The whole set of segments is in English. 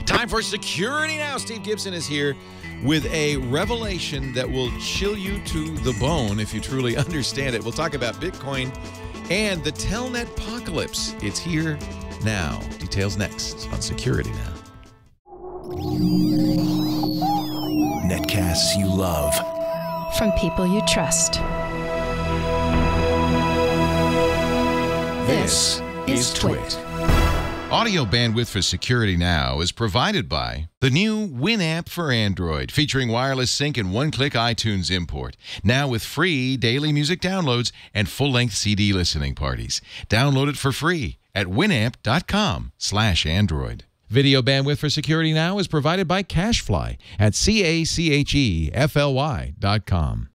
Time for Security Now. Steve Gibson is here with a revelation that will chill you to the bone if you truly understand it. We'll talk about Bitcoin and the Telnet-pocalypse. It's here now. Details next on Security Now. Netcasts you love. From people you trust. This is Twit. Audio bandwidth for Security Now is provided by the new Winamp for Android, featuring wireless sync and one-click iTunes import. Now with free daily music downloads and full-length CD listening parties. Download it for free at winamp.com/Android. Video bandwidth for Security Now is provided by CacheFly at CacheFly.com.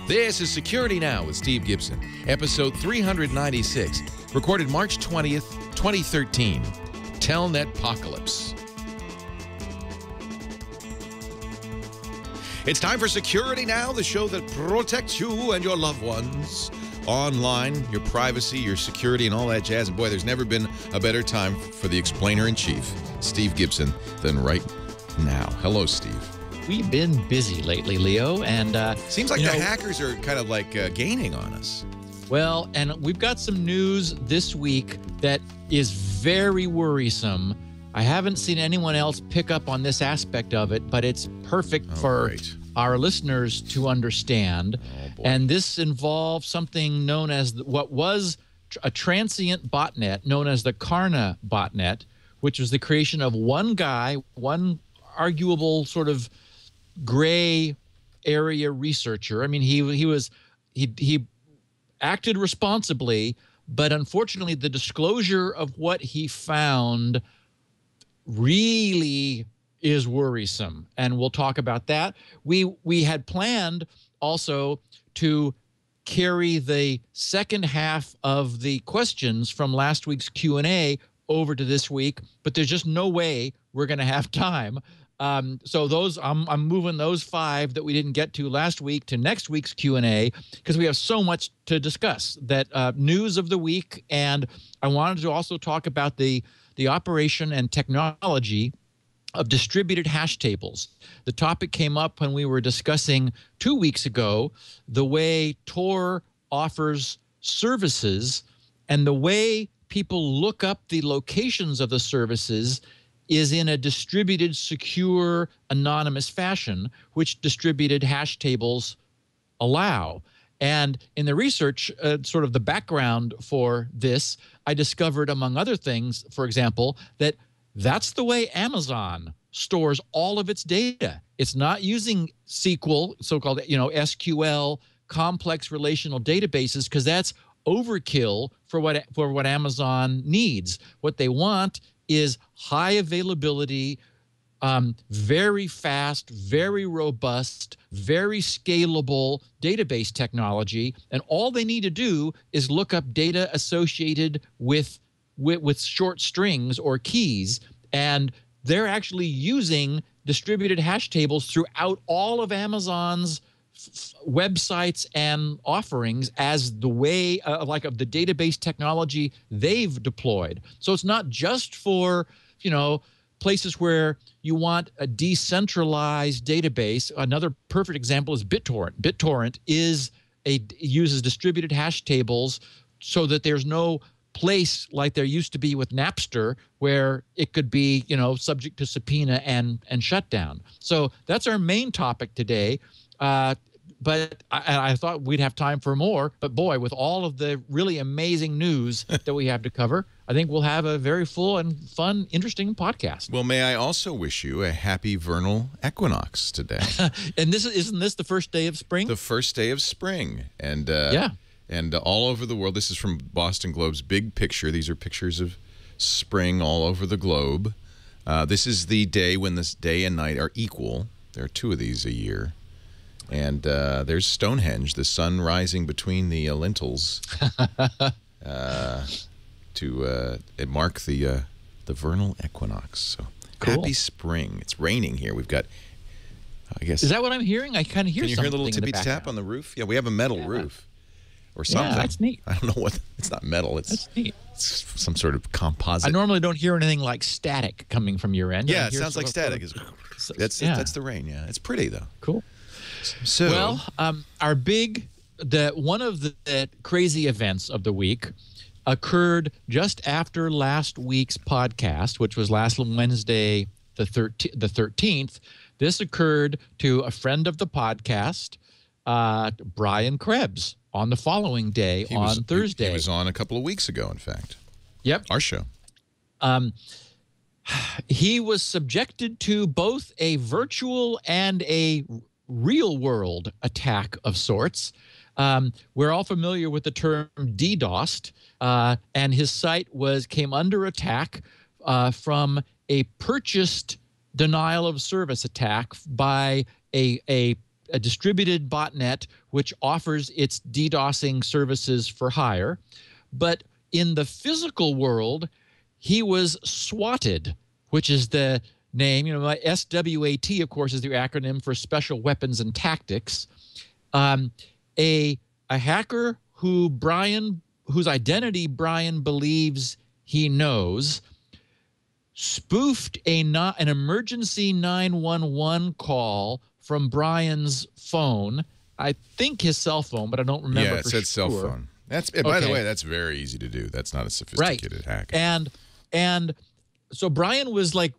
This is Security Now with Steve Gibson, episode 396, recorded March 20th, 2013. Telnet-pocalypse. It's time for Security Now, the show that protects you and your loved ones online, your privacy, your security, and all that jazz. And boy, there's never been a better time for the explainer-in-chief, Steve Gibson, than right now. Hello, Steve. We've been busy lately, Leo, and seems like the hackers are kind of like gaining on us. Well, and we've got some news this week that is very worrisome. I haven't seen anyone else pick up on this aspect of it, but it's perfect for our listeners to understand. And this involves something known as what was a transient botnet known as the Carna Botnet, which was the creation of one guy, one arguable sort of gray area researcher. I mean, he acted responsibly, but unfortunately the disclosure of what he found really is worrisome, and we'll talk about that. We had planned also to carry the second half of the questions from last week's Q&A over to this week, but there's just no way we're going to have time. So those I'm moving those 5 that we didn't get to last week to next week's Q&A because we have so much to discuss. That news of the week, and I wanted to also talk about the operation and technology of distributed hash tables. The topic came up when we were discussing 2 weeks ago the way Tor offers services and the way people look up the locations of the services is in a distributed, secure, anonymous fashion, which distributed hash tables allow. And in the research, sort of the background for this, I discovered, among other things, for example, that that's the way Amazon stores all of its data. It's not using SQL, so-called SQL, complex relational databases, because that's overkill for what Amazon needs. What they want is high availability, very fast, very robust, very scalable database technology, and all they need to do is look up data associated with short strings or keys, and they're actually using distributed hash tables throughout all of Amazon's websites and offerings as the way of the database technology they've deployed. So it's not just for places where you want a decentralized database. Another perfect example is BitTorrent. BitTorrent uses distributed hash tables so that there's no place like there used to be with Napster where it could be subject to subpoena and shutdown. So that's our main topic today. But I thought we'd have time for more. But boy, with all of the really amazing news that we have to cover, I think we'll have a very full and fun, interesting podcast. Well, may I also wish you a happy vernal equinox today. And isn't this the first day of spring? The first day of spring. And yeah. And all over the world, this is from Boston Globe's Big Picture. These are pictures of spring all over the globe. This is the day when this day and night are equal. There are 2 of these a year. And there's Stonehenge, the sun rising between the lintels to mark the vernal equinox. So cool. Happy spring. It's raining here. We've got, I guess. Is that what I'm hearing? I kind of hear something. Can you hear a little tippy tap on the roof? Yeah, we have a metal roof. or something. Yeah, that's neat. I don't know what. It's not metal. That's neat. It's some sort of composite. I normally don't hear anything like static coming from your end. Yeah, it sounds like static. That's the rain. Yeah, it's pretty though. Cool. So well, one of the crazy events of the week occurred just after last week's podcast, which was last Wednesday, the 13th. This occurred to a friend of the podcast, Brian Krebs, on the following day, Thursday. He was on a couple of weeks ago, in fact. Yep. Our show. He was subjected to both a virtual and a real-world attack of sorts. We're all familiar with the term DDoS'd, and his site came under attack from a purchased denial of service attack by a distributed botnet which offers its DDoSing services for hire. But in the physical world, he was swatted, which is the name. SWAT, of course, is the acronym for Special Weapons and Tactics. A hacker whose identity Brian believes he knows spoofed an emergency 911 call from Brian's phone. I think his cell phone, but I don't remember. Yeah, it said cell phone. By the way, that's very easy to do. That's not a sophisticated hack. And so Brian was like,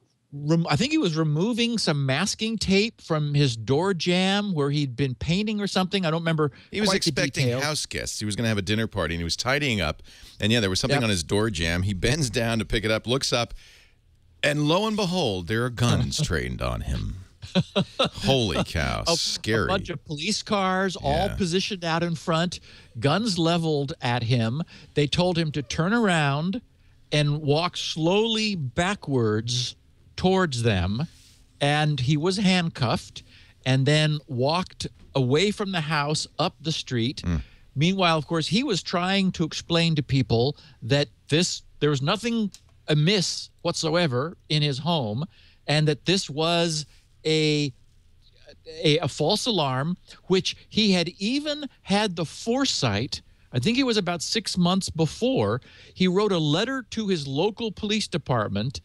I think he was removing some masking tape from his door jamb where he'd been painting or something. I don't remember. He was expecting house guests. He was going to have a dinner party, and he was tidying up. And yeah, there was something on his door jamb. He bends down to pick it up, looks up, and lo and behold, there are guns trained on him. Holy cow, scary. A bunch of police cars all positioned out in front, guns leveled at him. They told him to turn around and walk slowly backwards towards them, and he was handcuffed and then walked away from the house up the street. Meanwhile, of course, he was trying to explain to people that there was nothing amiss whatsoever in his home, and that this was a false alarm, which he had even had the foresight. I think it was about 6 months before, he wrote a letter to his local police department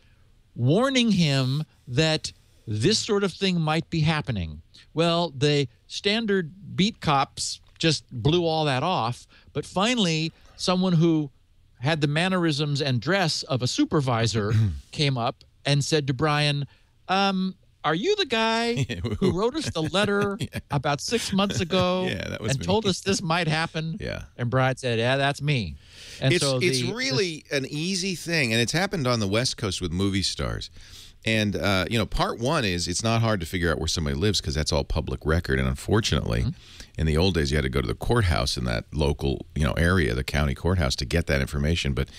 warning him that this sort of thing might be happening. Well, the standard beat cops just blew all that off, but finally someone who had the mannerisms and dress of a supervisor came up and said to Brian, are you the guy who wrote us the letter about 6 months ago and told us this might happen? Yeah. And Brian said, yeah, that's me. And it's really an easy thing, and it's happened on the West Coast with movie stars. And, part one is it's not hard to figure out where somebody lives because that's all public record. And unfortunately, in the old days, you had to go to the courthouse in that local, area, the county courthouse, to get that information. But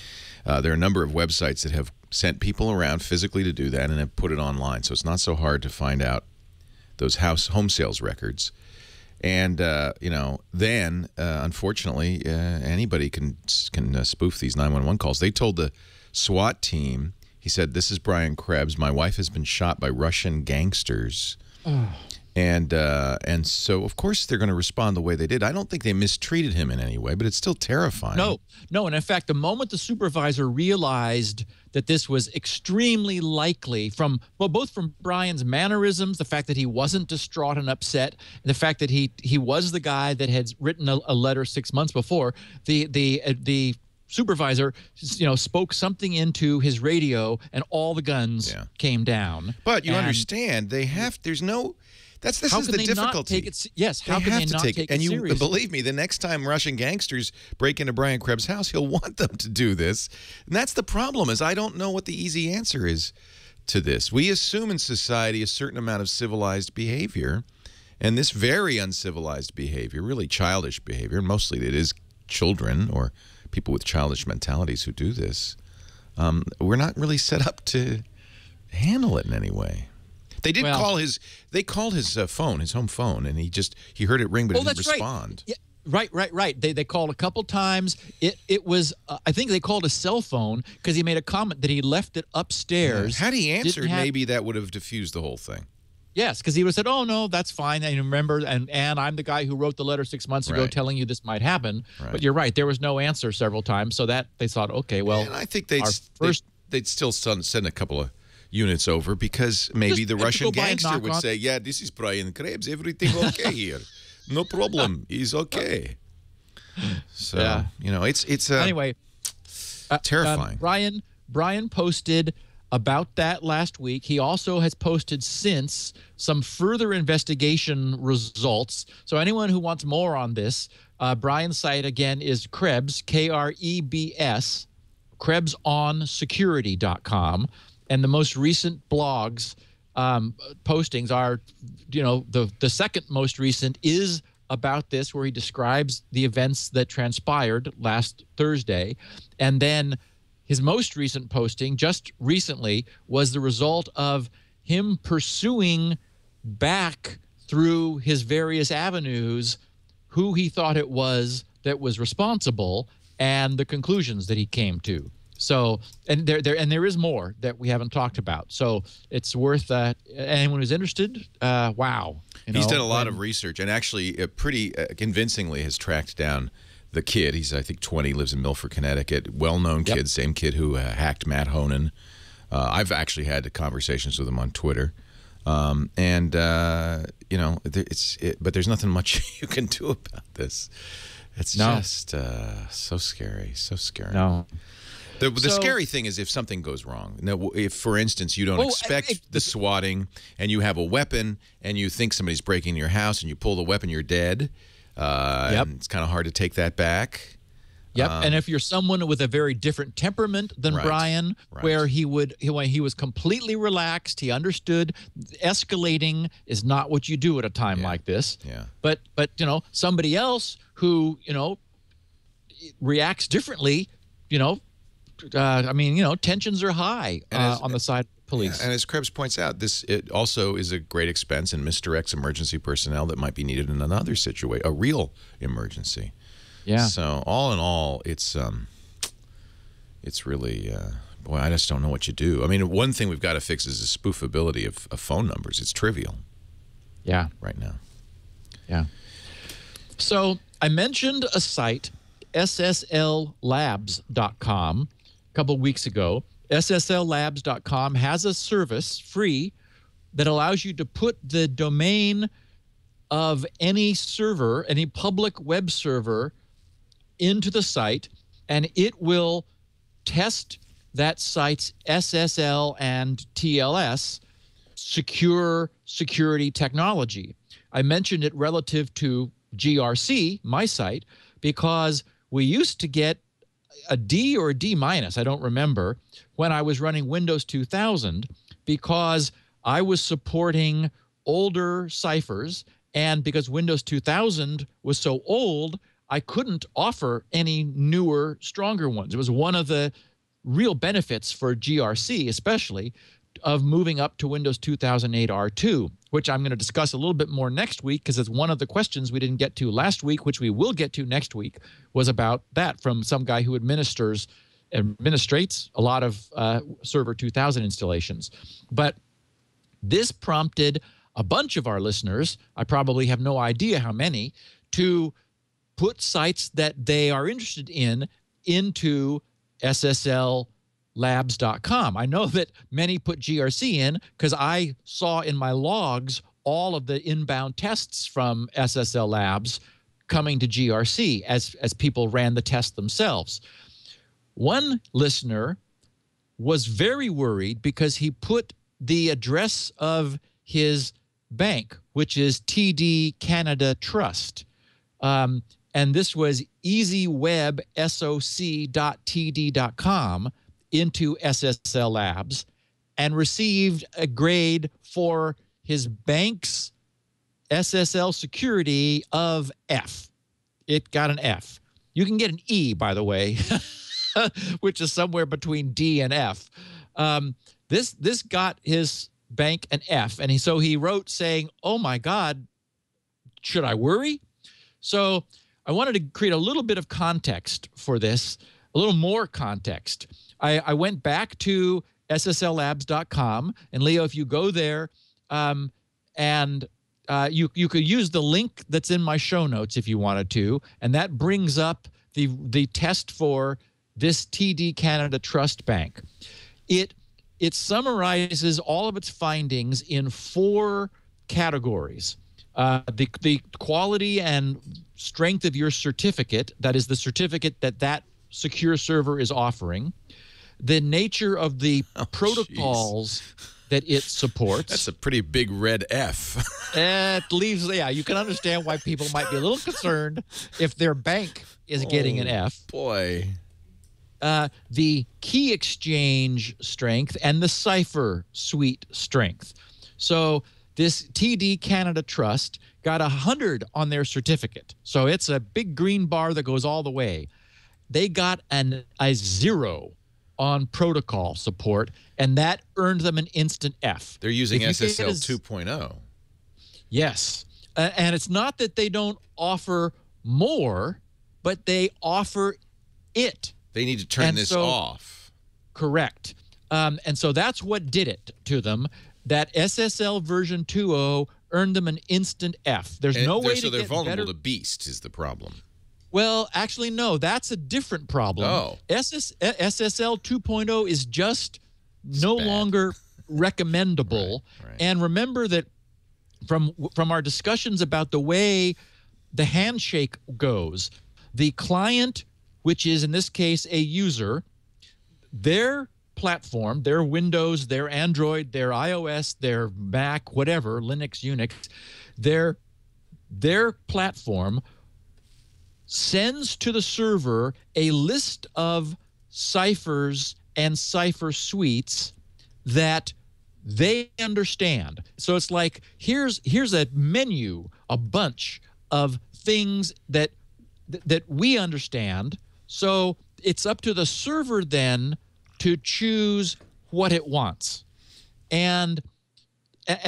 there are a number of websites that have sent people around physically to do that and have put it online. So it's not so hard to find out those home sales records. And, then, unfortunately, anybody can spoof these 911 calls. They told the SWAT team, he said, this is Brian Krebs. My wife has been shot by Russian gangsters. And so, of course, they're going to respond the way they did. I don't think they mistreated him in any way, but it's still terrifying. No. And in fact, the moment the supervisor realized that this was extremely likely both from Brian's mannerisms, the fact that he wasn't distraught and upset, and the fact that he was the guy that had written a letter 6 months before, the supervisor, spoke something into his radio, and all the guns came down. But you understand, there's no... This is the difficulty. How can they not take it and seriously? Believe me, the next time Russian gangsters break into Brian Krebs' house, he'll want them to do this. And that's the problem, is I don't know what the easy answer is to this. We assume in society a certain amount of civilized behavior, and this very uncivilized behavior, really childish behavior, and mostly it is children or people with childish mentalities who do this. We're not really set up to handle it in any way. They did call his. They called his phone, his home phone, and he heard it ring, but he didn't respond. Right. Yeah, right. They called a couple times. It was I think they called a cell phone because he made a comment that he left it upstairs. Had he answered, maybe that would have diffused the whole thing. Yes, because he would have said, "Oh no, that's fine." And remember, and I'm the guy who wrote the letter 6 months ago telling you this might happen. Right. But you're right, there was no answer several times, so that they thought, okay, well, and I think they'd still send a couple of units over because maybe the Russian gangster would say, "Yeah, this is Brian Krebs. Everything okay here? No problem. He's okay." So it's anyway. Terrifying. Brian posted about that last week. He also has posted since some further investigation results. So anyone who wants more on this, Brian's site again is Krebs, Krebs, KrebsOnSecurity.com. And the most recent blogs postings are, the second most recent is about this, where he describes the events that transpired last Thursday. And then his most recent posting just recently was the result of him pursuing back through his various avenues who he thought it was that was responsible and the conclusions that he came to. So, and there is more that we haven't talked about. So it's worth anyone who's interested. Wow. He's done a lot of research and actually pretty convincingly has tracked down the kid. He's, I think, 20, lives in Milford, Connecticut. Well-known kid, same kid who hacked Matt Honan. I've actually had conversations with him on Twitter. But there's nothing much you can do about this. It's just so scary, so scary. No. The scary thing is if something goes wrong. Now, if, for instance, you don't expect the swatting and you have a weapon and you think somebody's breaking your house and you pull the weapon, you're dead. And it's kind of hard to take that back. Yep. And if you're someone with a very different temperament than Brian, where he was completely relaxed, he understood escalating is not what you do at a time like this. Yeah. But somebody else who, reacts differently, tensions are high on the side of police. Yeah, and as Krebs points out, it also is a great expense and misdirects emergency personnel that might be needed in another situation, a real emergency. Yeah. So all in all, it's really, boy, I just don't know what you do. I mean, one thing we've got to fix is the spoofability of phone numbers. It's trivial. Yeah. Right now. Yeah. So I mentioned a site, SSLLabs.com, a couple of weeks ago. SSLLabs.com has a service, free, that allows you to put the domain of any server, any public web server, into the site, and it will test that site's SSL and TLS security technology. I mentioned it relative to GRC, my site, because we used to get a D or a D minus, I don't remember, when I was running Windows 2000 because I was supporting older ciphers, and because Windows 2000 was so old, I couldn't offer any newer, stronger ones. It was one of the real benefits for GRC, especially, of moving up to Windows 2008 R2, which I'm going to discuss a little bit more next week because it's one of the questions we didn't get to last week, which we will get to next week, was about that from some guy who administrates a lot of Server 2000 installations. But this prompted a bunch of our listeners, I probably have no idea how many, to put sites that they are interested in into SSLLabs.com. I know that many put GRC in because I saw in my logs all of the inbound tests from SSL Labs coming to GRC as people ran the test themselves. One listener was very worried because he put the address of his bank, which is TD Canada Trust. And this was easywebsoc.td.com into SSL Labs and received a grade for his bank's SSL security of F. It got an F. You can get an E, by the way, which is somewhere between D and F. This got his bank an F, and so he wrote saying, "Oh my God, should I worry?" So I wanted to create a little bit of context for this, a little more context. I went back to SSLLabs.com, and Leo, if you go there, and you could use the link that's in my show notes if you wanted to, and that brings up the test for this TD Canada Trust Bank. It summarizes all of its findings in 4 categories. The quality and strength of your certificate, that is the certificate that secure server is offering, the nature of the protocols that it supports. That's a pretty big red F. It leaves, you can understand why people might be a little concerned if their bank is getting an F. Boy. The key exchange strength and the cipher suite strength. So this TD Canada Trust got 100 on their certificate. So it's a big green bar that goes all the way. They got a 0 on protocol support, and that earned them an instant F. They're using SSL 2.0. Yes. And it's not that they don't offer more, but they offer it. They need to turn this off. Correct. And so that's what did it to them. That SSL version 2.0 earned them an instant F. There's no way to get better. So they're vulnerable to Beast is the problem. Well, actually, no. That's a different problem. Oh. SSL 2.0 is just no longer recommendable. Right. And remember that from our discussions about the way the handshake goes, the client, which is in this case a user, their platform, their Windows, their Android, their iOS, their Mac, whatever, Linux, Unix, their platform sends to the server a list of ciphers and cipher suites that they understand. So it's like, here's a menu, a bunch of things that we understand. So it's up to the server then to choose what it wants. And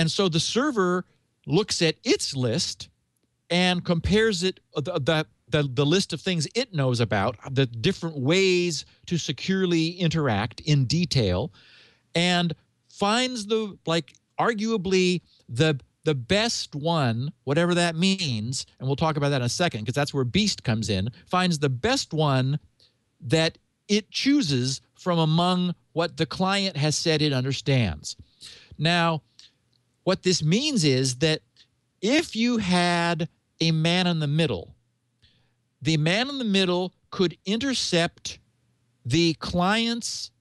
so the server looks at its list and compares it, the list of things it knows about, the different ways to securely interact in detail, and finds arguably the best one, whatever that means, and we'll talk about that in a second because that's where Beast comes in, finds the best one that it chooses from among what the client has said it understands. Now, what this means is that if you had a man in the middle, the man in the middle could intercept the client's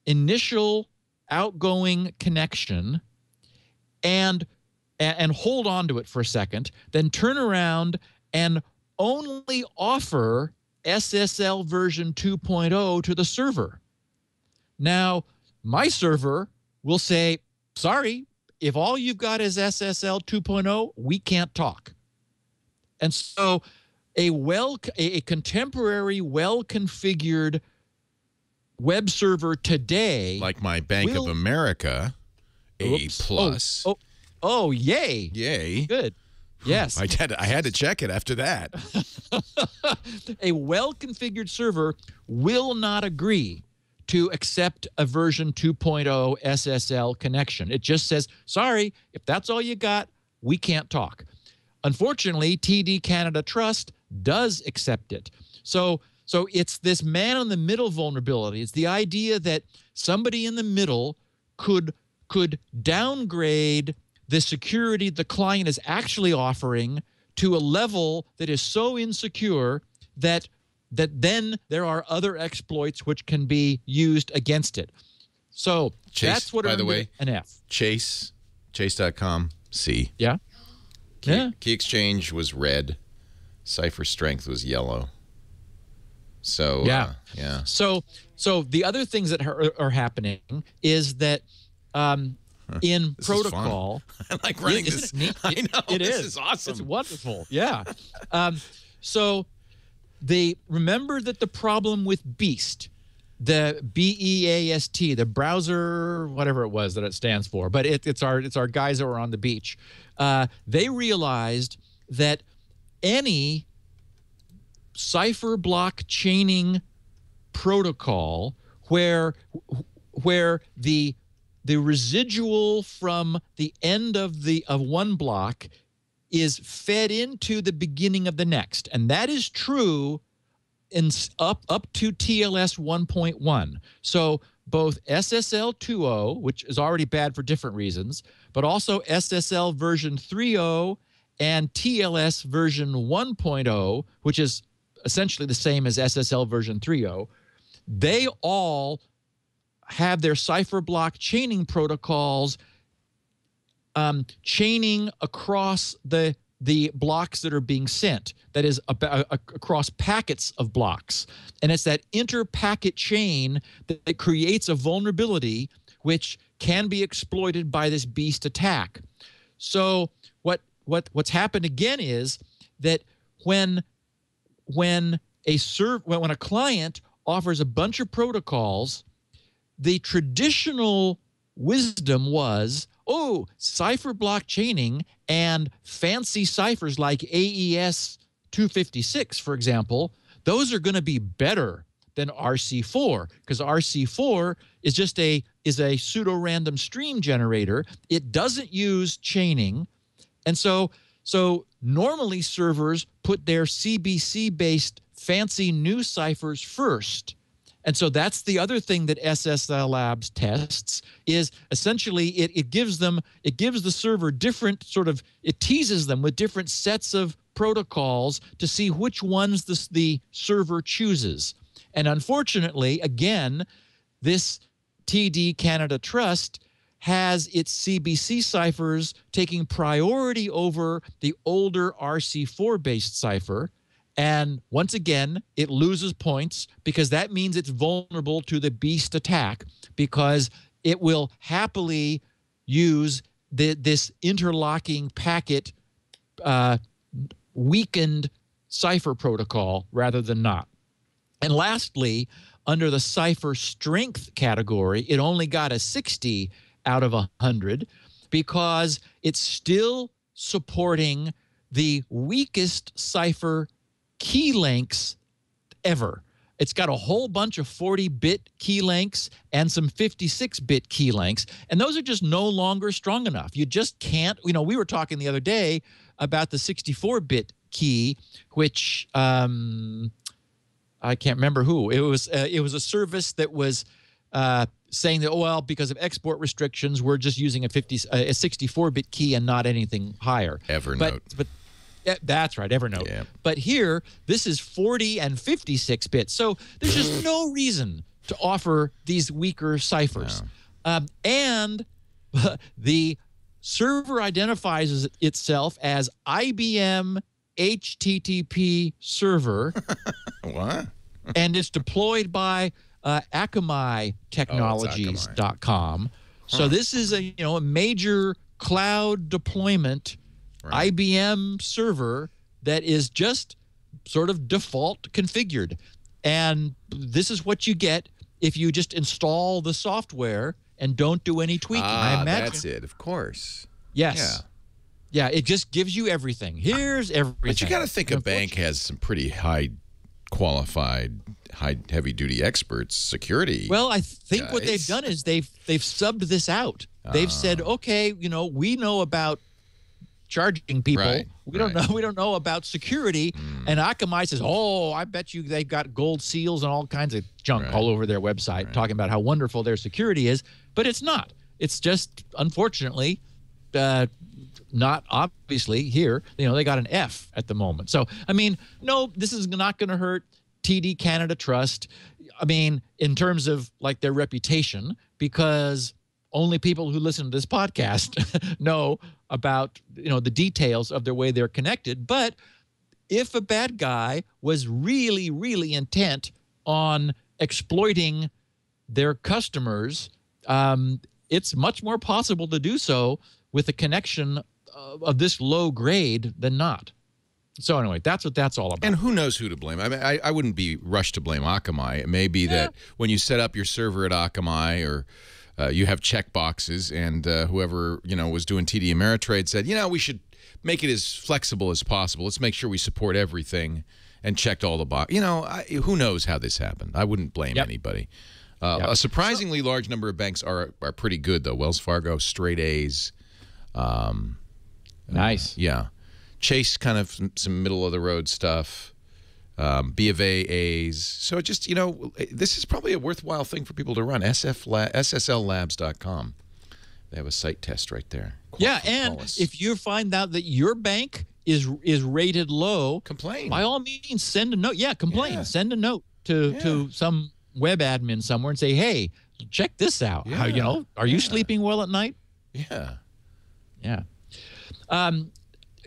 initial outgoing connection and hold on to it for a second, then turn around and only offer SSL version 2.0 to the server. Now, my server will say, sorry, if all you've got is SSL 2.0, we can't talk. And so a contemporary, well-configured web server today, like my Bank of America, A+. Oh, yay. Yay. Good. Yes. I had to check it after that. A well-configured server will not agree to accept a version 2.0 SSL connection. It just says, sorry, if that's all you got, we can't talk. Unfortunately, TD Canada Trust does accept it. So it's this man-in-the-middle vulnerability. It's the idea that somebody in the middle could downgrade the security the client is actually offering to a level that is so insecure that then there are other exploits which can be used against it. So Chase, that's what by the way, an F. Chase.com, C. Yeah. Key exchange was red. Cipher strength was yellow. So yeah. Yeah. So the other things that are happening is that in this protocol, I like running this. Neat? I know This is awesome. It's wonderful. Yeah. So they remember that the problem with Beast, the BEAST, the browser, whatever it was that it stands for, but it's our guys that were on the beach. They realized that any cipher block chaining protocol where the the residual from the end of one block is fed into the beginning of the next. And that is true up to TLS 1.1. So both SSL 2.0, which is already bad for different reasons, but also SSL version 3.0 and TLS version 1.0, which is essentially the same as SSL version 3.0, they all have their cipher block chaining protocols chaining across the blocks that are being sent. That is, across packets of blocks. And it's that inter-packet chain that creates a vulnerability which can be exploited by this beast attack. So what's happened again is that when a client offers a bunch of protocols, the traditional wisdom was, oh, cipher block chaining and fancy ciphers like AES 256, for example, those are going to be better than RC4, because RC4 is just a pseudo-random stream generator. It doesn't use chaining. And so normally servers put their CBC-based fancy new ciphers first. And so that's the other thing that SSL Labs tests, is essentially it gives the server different it teases them with different sets of protocols to see which ones the server chooses. And unfortunately, again, this TD Canada Trust has its CBC ciphers taking priority over the older RC4-based cipher. And once again, it loses points because that means it's vulnerable to the beast attack, because it will happily use this interlocking packet weakened cipher protocol rather than not. And lastly, under the cipher strength category, it only got a 60 out of 100 because it's still supporting the weakest cipher key lengths ever. It's got a whole bunch of 40-bit key lengths and some 56-bit key lengths, and those are just no longer strong enough. You just can't, we were talking the other day about the 64-bit key, which I can't remember who. It was a service that was saying that, oh, well, because of export restrictions, we're just using a 64-bit key and not anything higher. Evernote. But yeah, that's right, Evernote. Yeah. But here, this is 40 and 56 bits. So there's just no reason to offer these weaker ciphers. No. And the server identifies itself as IBM HTTP server. What? And it's deployed by Akamai Technologies.com. So this is a major cloud deployment IBM server that is just sort of default configured. And this is what you get if you just install the software and don't do any tweaking. I imagine. That's it, of course. Yes. Yeah, it just gives you everything. Here's everything. But you got to think a bank has some pretty high qualified, heavy-duty experts, security. Well, I think what they've done is they've subbed this out. They've said, okay, we know about charging people. Right, we don't know about security. And Akamai says, oh, I bet you they've got gold seals and all kinds of junk all over their website talking about how wonderful their security is. But it's not. It's just, unfortunately, not obviously here. They got an F at the moment. So, no, this is not going to hurt TD Canada Trust. In terms of their reputation, because only people who listen to this podcast know about, the details of their way they're connected. But if a bad guy was really, really intent on exploiting their customers, it's much more possible to do so with a connection of this low grade than not. So anyway, that's what that's all about. And who knows who to blame? I wouldn't be rushed to blame Akamai. It may be that when you set up your server at Akamai, or you have check boxes, and whoever was doing TD Ameritrade said, we should make it as flexible as possible. Let's make sure we support everything, and checked all the boxes. Who knows how this happened? I wouldn't blame anybody. A surprisingly large number of banks are pretty good, though. Wells Fargo, straight A's. Nice. Yeah. Chase, kind of some middle-of-the-road stuff. B of A, A's. So just, this is probably a worthwhile thing for people to run. SSLLabs.com. They have a site test right there. And if you find out that your bank is rated low, complain. By all means, send a note. Yeah, complain. Yeah. Send a note to some web admin somewhere and say, hey, check this out. Yeah. How, are you sleeping well at night? Yeah. Yeah.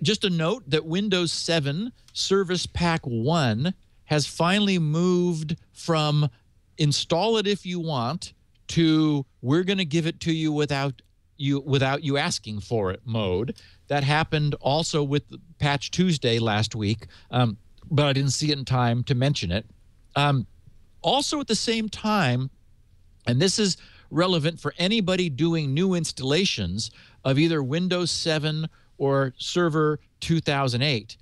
Just a note that Windows 7 Service Pack 1 has finally moved from install it if you want to we're going to give it to you without you asking for it mode. That happened also with Patch Tuesday last week, but I didn't see it in time to mention it. Also at the same time, and this is relevant for anybody doing new installations of either Windows 7 or Server 2008,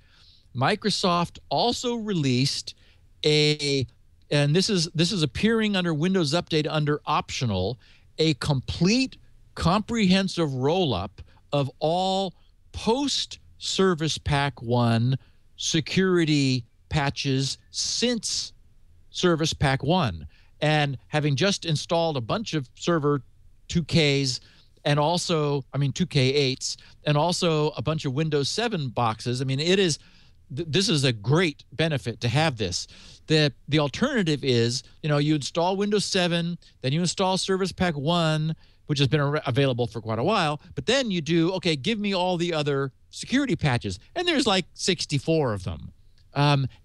Microsoft also released and this is appearing under Windows Update under optional, a complete comprehensive roll-up of all post-Service Pack 1 security patches since Service Pack 1. And having just installed a bunch of Server 2Ks and also, 2K8s, and also a bunch of Windows 7 boxes, this is a great benefit to have this. The alternative is, you install Windows 7, then you install Service Pack 1, which has been available for quite a while, but then you do, okay, give me all the other security patches, and there's like 64 of them.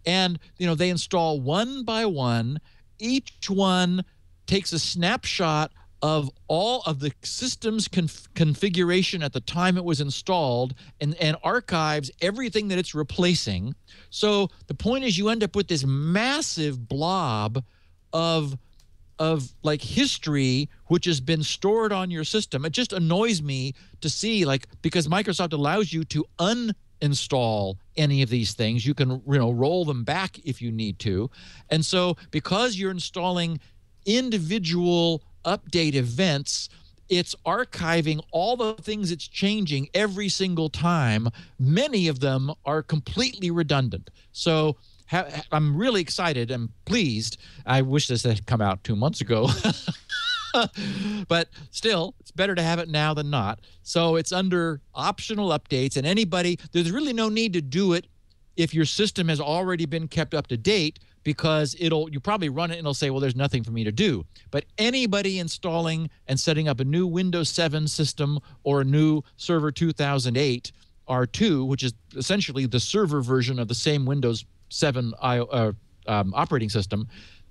And they install one by one. Each one takes a snapshot of all of the system's configuration at the time it was installed and archives everything that it's replacing. So the point is you end up with this massive blob of like history which has been stored on your system. It just annoys me to see, because Microsoft allows you to uninstall any of these things. You can roll them back if you need to. And so because you're installing individual update events, it's archiving all the things it's changing every single time. Many of them are completely redundant. So I'm really excited and pleased. I wish this had come out 2 months ago. But still, it's better to have it now than not. So it's under optional updates, and there's really no need to do it if your system has already been kept up to date, because you probably run it and it'll say, well, there's nothing for me to do. But anybody installing and setting up a new Windows 7 system or a new Server 2008 R2, which is essentially the server version of the same Windows 7 operating system,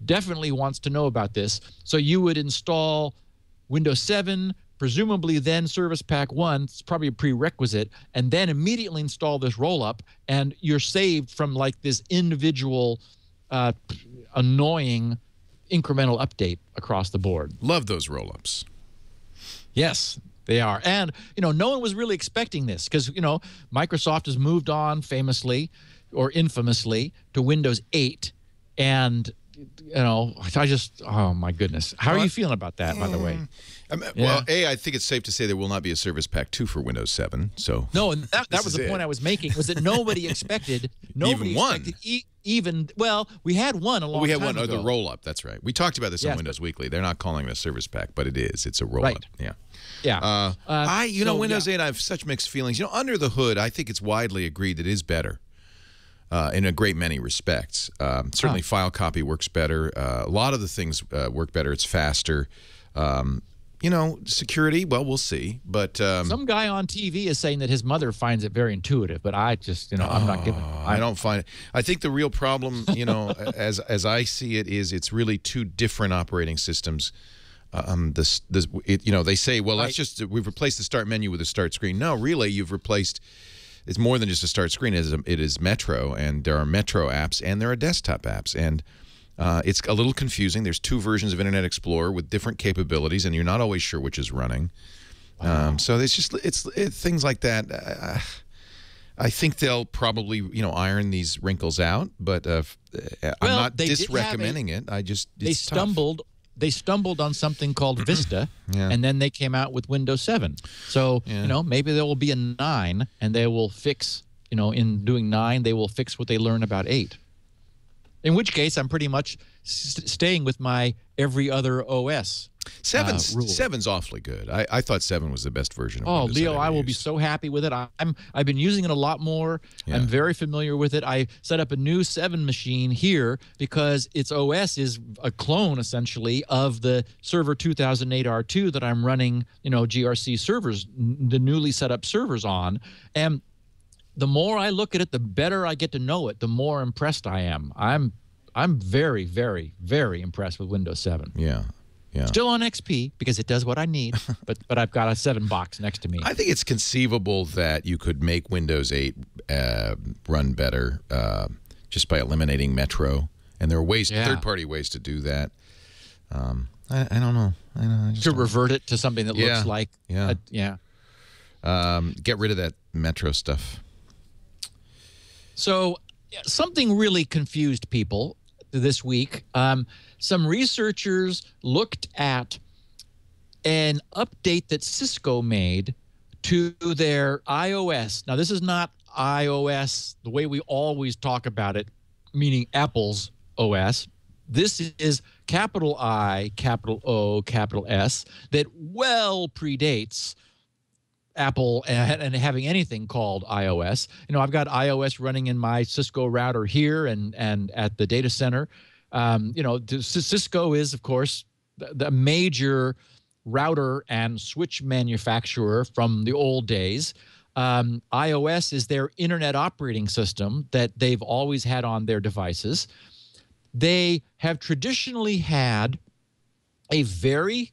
definitely wants to know about this. So you would install Windows 7, presumably then Service Pack 1, it's probably a prerequisite, and then immediately install this roll-up, and you're saved from this individual annoying incremental update across the board. Love those roll-ups. Yes, they are. And, no one was really expecting this because, Microsoft has moved on famously or infamously to Windows 8. And, I just, oh, my goodness. How are you feeling about that, by the way? Well, I think it's safe to say there will not be a Service Pack 2 for Windows 7. So no, and that was the point I was making, was that nobody expected well, we had one a long time ago. The roll-up, that's right. We talked about this on Windows Weekly. They're not calling it a Service Pack, but it is. It's a roll-up. Right. Yeah. Yeah. Windows 8, I have such mixed feelings. Under the hood, I think it's widely agreed it is better in a great many respects. Certainly file copy works better. A lot of the things work better. It's faster. Security, well, we'll see. But some guy on TV is saying that his mother finds it very intuitive, but I just, I'm not giving it. I don't find it. I think the real problem, as I see it, is it's really two different operating systems. They say, well, we've replaced the start menu with a start screen. No, really, you've replaced. It's more than just a start screen. It is Metro, and there are Metro apps, and there are desktop apps, and it's a little confusing. There's two versions of Internet Explorer with different capabilities, and you're not always sure which is running. Wow. So it's things like that. I think they'll probably iron these wrinkles out, but I'm not disrecommending it. They stumbled they stumbled on something called Vista, and then they came out with Windows 7. So, maybe there will be a 9, and they will fix, in doing 9, they will fix what they learn about 8. In which case, I'm pretty much staying with my every other OS. Seven's awfully good. I thought 7 was the best version of Windows. Leo, I will be so happy with it. I've been using it a lot more. I'm very familiar with it. I set up a new 7 machine here because its OS is a clone, essentially, of the server 2008 R2 that I'm running, GRC servers, the newly set up servers on. And the more I look at it, the better I get to know it, the more impressed I am. I'm very, very, very impressed with Windows 7. Yeah. Still on XP because it does what I need, but I've got a 7 box next to me. I think it's conceivable that you could make Windows 8 run better just by eliminating Metro, and there are ways, third-party ways to do that. I don't know. To revert it to something that looks like get rid of that Metro stuff. So something really confused people this week. Some researchers looked at an update that Cisco made to their iOS. Now, this is not iOS the way we always talk about it, meaning Apple's OS. This is capital I, capital O, capital S, that well predates Apple and having anything called iOS. I've got iOS running in my Cisco router here and at the data center. Cisco is, of course, the major router and switch manufacturer from the old days. iOS is their internet operating system that they've always had on their devices. They have traditionally had a very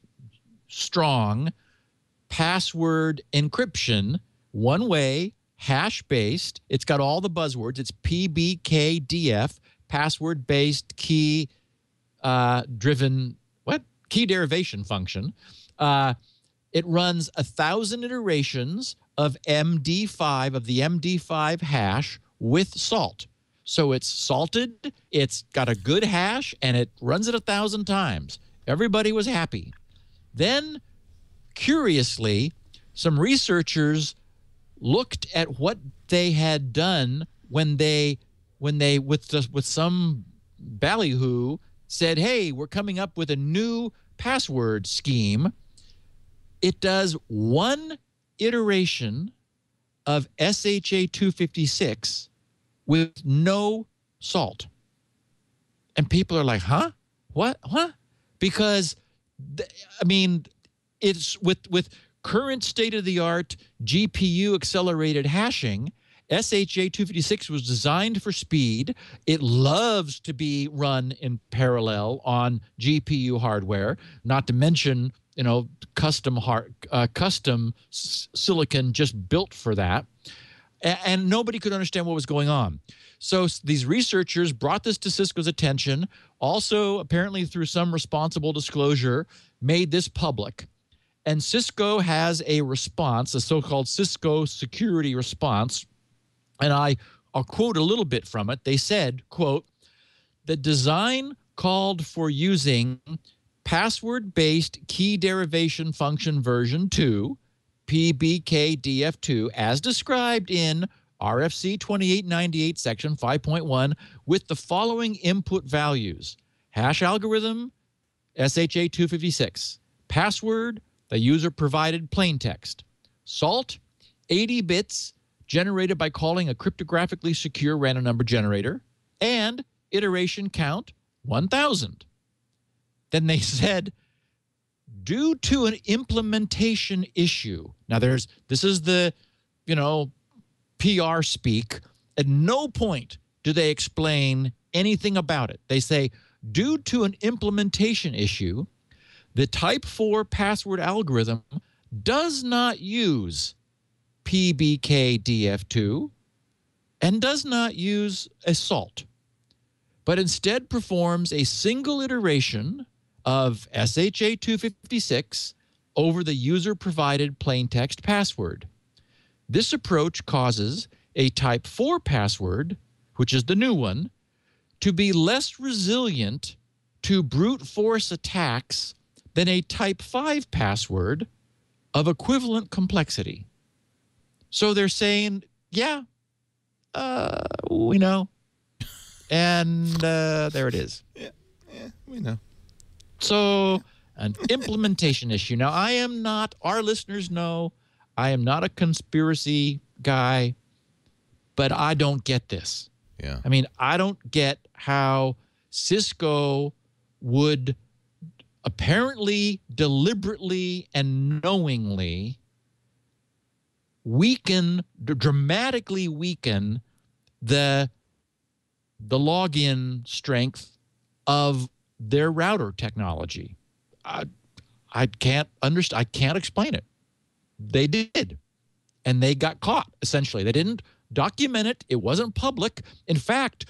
strong password encryption, one way, hash-based. It's got all the buzzwords. It's PBKDF, password-based key driven key derivation function. It runs 1,000 iterations of MD5 of the MD5 hash with salt. So it's salted, it's got a good hash, and it runs it 1,000 times. Everybody was happy. Then, curiously, some researchers looked at what they had done when they with some ballyhoo said, hey, we're coming up with a new password scheme. It does one iteration of SHA-256 with no salt. And people are like, huh? What? Because, it's with current state-of-the-art GPU-accelerated hashing, SHA-256 was designed for speed. It loves to be run in parallel on GPU hardware, not to mention, custom silicon just built for that. And nobody could understand what was going on. So these researchers brought this to Cisco's attention, also apparently through some responsible disclosure, made this public. And Cisco has a response, a so-called Cisco security response. And I'll quote a little bit from it. They said, quote, the design called for using password-based key derivation function version 2, PBKDF2, as described in RFC 2898 section 5.1 with the following input values: hash algorithm, SHA-256, password, the user-provided plaintext, salt, 80 bits, generated by calling a cryptographically secure random number generator, and iteration count 1,000. Then they said, due to an implementation issue. Now this is the, PR speak. At no point do they explain anything about it. They say, due to an implementation issue, the type 4 password algorithm does not use PBKDF2 and does not use a salt, but instead performs a single iteration of SHA-256 over the user-provided plaintext password. This approach causes a type 4 password, which is the new one, to be less resilient to brute force attacks than a type 5 password of equivalent complexity. So they're saying, yeah, we know. And there it is. Yeah, we know. So an implementation issue. Now, our listeners know, I am not a conspiracy guy, but I don't get this. Yeah. I mean, I don't get how Cisco would apparently deliberately and knowingly dramatically weaken the login strength of their router technology. I can't understand. I can't explain it. They did, and they got caught. Essentially, they didn't document it. It wasn't public. In fact,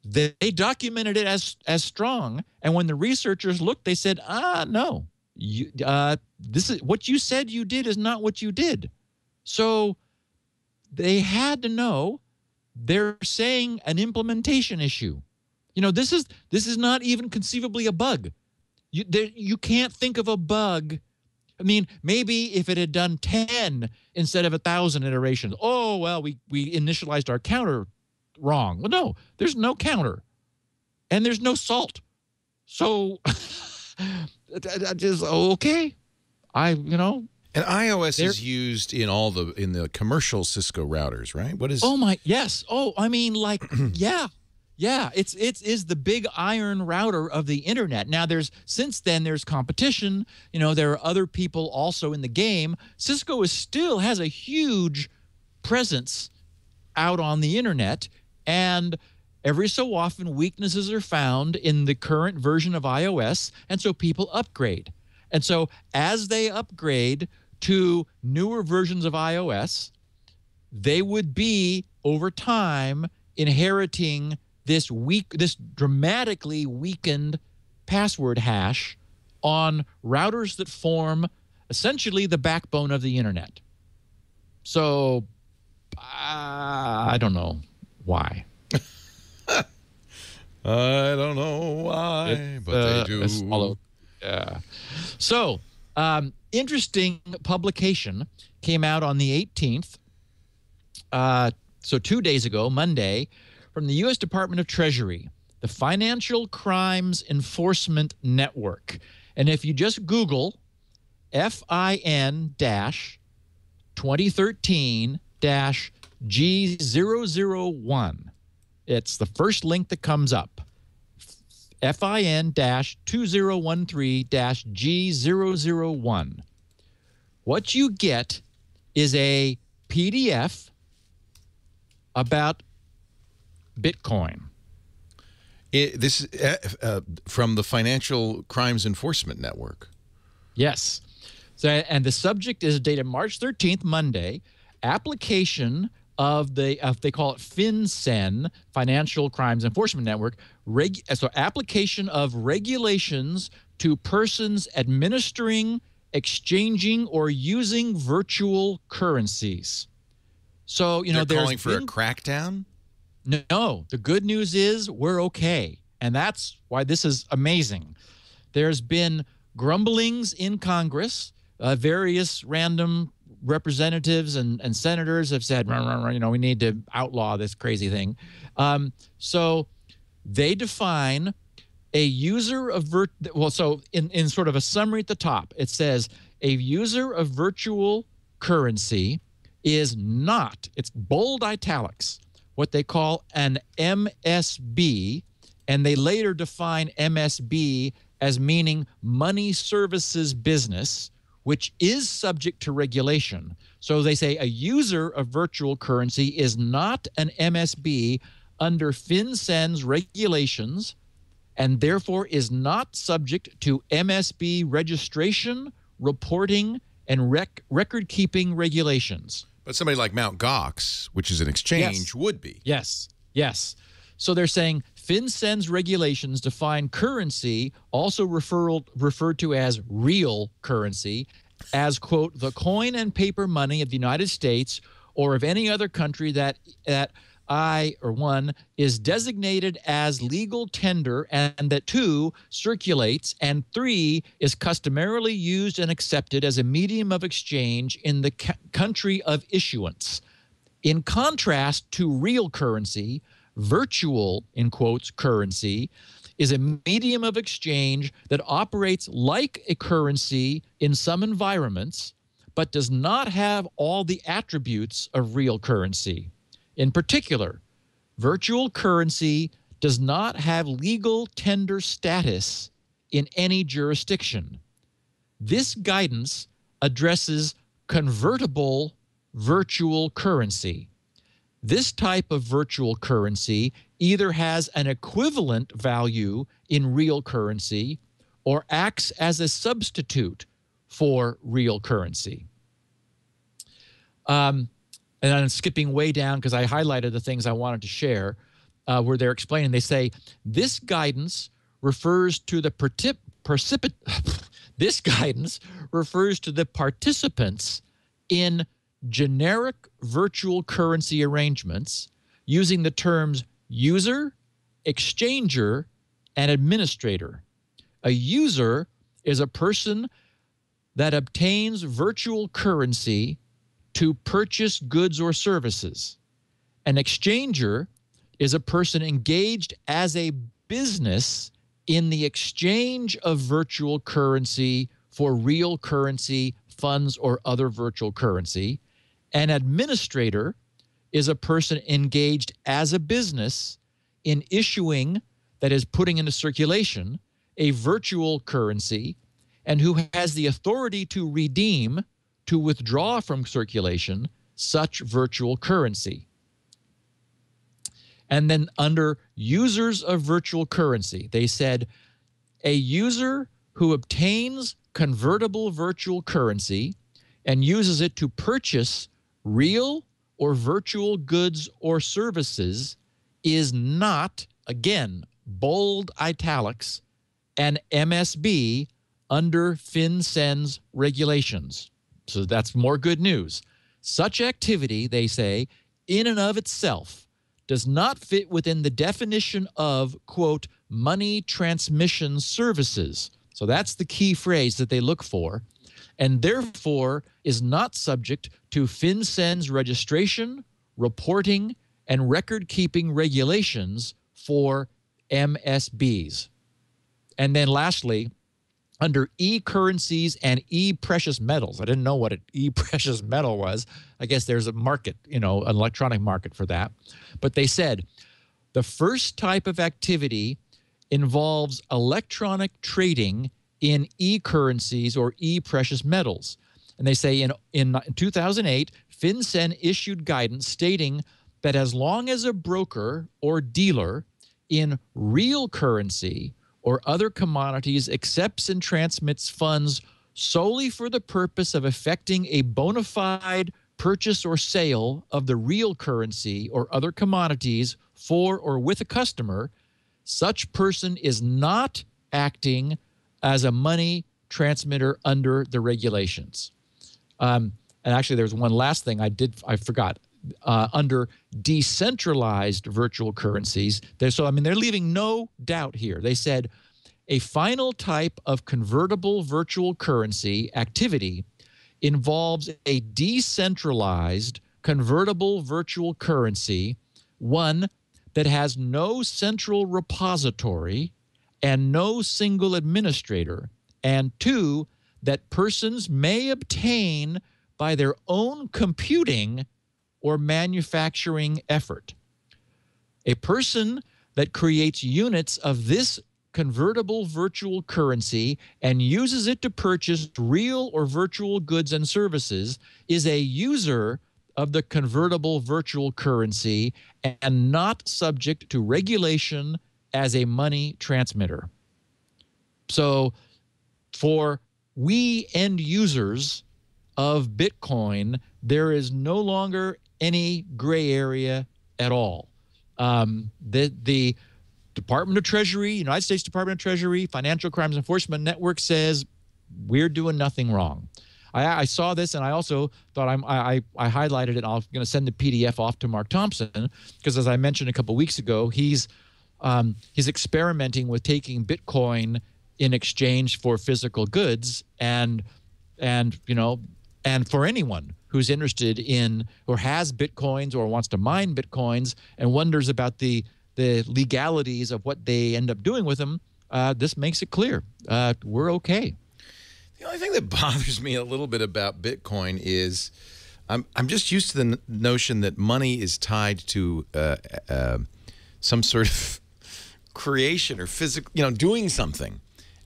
they documented it as strong. And when the researchers looked, they said, no, this is what you said you did is not what you did. So they had to know. They're saying an implementation issue. You know, this is not even conceivably a bug. You can't think of a bug. I mean, maybe if it had done 10 instead of 1,000 iterations. Oh, well, we initialized our counter wrong. Well, no, there's no counter, and there's no salt. So, just okay. And iOS is used in in the commercial Cisco routers, right? What is? Oh my, yes. Oh, I mean, like, yeah. It is the big iron router of the internet. Now, since then there's competition. You know, there are other people also in the game. Cisco still has a huge presence out on the internet, and every so often weaknesses are found in the current version of iOS, and so people upgrade. And so as they upgrade to newer versions of iOS, they would be over time inheriting this dramatically weakened password hash on routers that form essentially the backbone of the internet. So I don't know why. I don't know why, but they do. Yeah. So, interesting publication came out on the 18th. So 2 days ago, Monday, from the U.S. Department of Treasury, the Financial Crimes Enforcement Network. And if you just Google FIN-2013-G001, it's the first link that comes up. FIN-2013-G001. What you get is a PDF about Bitcoin. This is from the Financial Crimes Enforcement Network. Yes. So, and the subject is dated March 13th, Monday. Application of they call it FinCEN, Financial Crimes Enforcement Network. So application of regulations to persons administering, exchanging, or using virtual currencies. So, you know, they're calling for a crackdown? No, the good news is we're okay. And that's why this is amazing. There's been grumblings in Congress. Various random representatives and senators have said, you know, we need to outlaw this crazy thing. So they define a user of so in sort of a summary at the top, it says a user of virtual currency is not, it's bold italics, what they call an MSB, and they later define MSB as meaning money services business, which is subject to regulation. So they say a user of virtual currency is not an MSB under FinCEN's regulations and therefore is not subject to MSB registration, reporting, and record-keeping regulations. But somebody like Mt. Gox, which is an exchange, Yes. would be. Yes. So they're saying FinCEN's regulations define currency, also referred to as real currency, as, quote, the coin and paper money of the United States or of any other country that 1, is designated as legal tender, and that 2, circulates, and 3, is customarily used and accepted as a medium of exchange in the country of issuance. In contrast to real currency, virtual, in quotes, currency, is a medium of exchange that operates like a currency in some environments, but does not have all the attributes of real currency. In particular, virtual currency does not have legal tender status in any jurisdiction. This guidance addresses convertible virtual currency. This type of virtual currency either has an equivalent value in real currency or acts as a substitute for real currency. And I'm skipping way down because I highlighted the things I wanted to share where they're explaining. They say this guidance refers to the participants in generic virtual currency arrangements using the terms user, exchanger, and administrator. A user is a person that obtains virtual currency to purchase goods or services. An exchanger is a person engaged as a business in the exchange of virtual currency for real currency, funds, or other virtual currency. An administrator is a person engaged as a business in issuing, that is, putting into circulation, a virtual currency, and who has the authority to redeem, to withdraw from circulation, such virtual currency. And then under users of virtual currency, they said a user who obtains convertible virtual currency and uses it to purchase real or virtual goods or services is not, again, bold italics, an MSB under FinCEN's regulations. So that's more good news. Such activity, they say, in and of itself does not fit within the definition of, quote, money transmission services. So that's the key phrase that they look for, and therefore is not subject to FinCEN's registration, reporting, and record-keeping regulations for MSBs. And then lastly, under e-currencies and e-precious metals. I didn't know what an e-precious metal was. I guess there's a market, an electronic market for that. But they said the first type of activity involves electronic trading in e-currencies or e-precious metals. And they say in 2008, FinCEN issued guidance stating that as long as a broker or dealer in real currency or other commodities accepts and transmits funds solely for the purpose of effecting a bona fide purchase or sale of the real currency or other commodities for or with a customer, such person is not acting as a money transmitter under the regulations. And actually, there's one last thing I forgot. Under decentralized virtual currencies, they're leaving no doubt here. They said a final type of convertible virtual currency activity involves a decentralized convertible virtual currency, one that has no central repository and no single administrator, and two, that persons may obtain by their own computing or manufacturing effort. A person that creates units of this convertible virtual currency and uses it to purchase real or virtual goods and services is a user of the convertible virtual currency and not subject to regulation as a money transmitter. So for we end users of Bitcoin, there is no longer any gray area at all. The Department of Treasury, United States Department of Treasury, Financial Crimes Enforcement Network says we're doing nothing wrong. I saw this, and I also thought I highlighted it. I'm going to send the PDF off to Mark Thompson because, as I mentioned a couple weeks ago, he's experimenting with taking Bitcoin in exchange for physical goods, and for anyone who's interested in or has Bitcoins or wants to mine Bitcoins and wonders about the legalities of what they end up doing with them, this makes it clear. We're okay. The only thing that bothers me a little bit about Bitcoin is I'm just used to the notion that money is tied to some sort of creation or physical, doing something.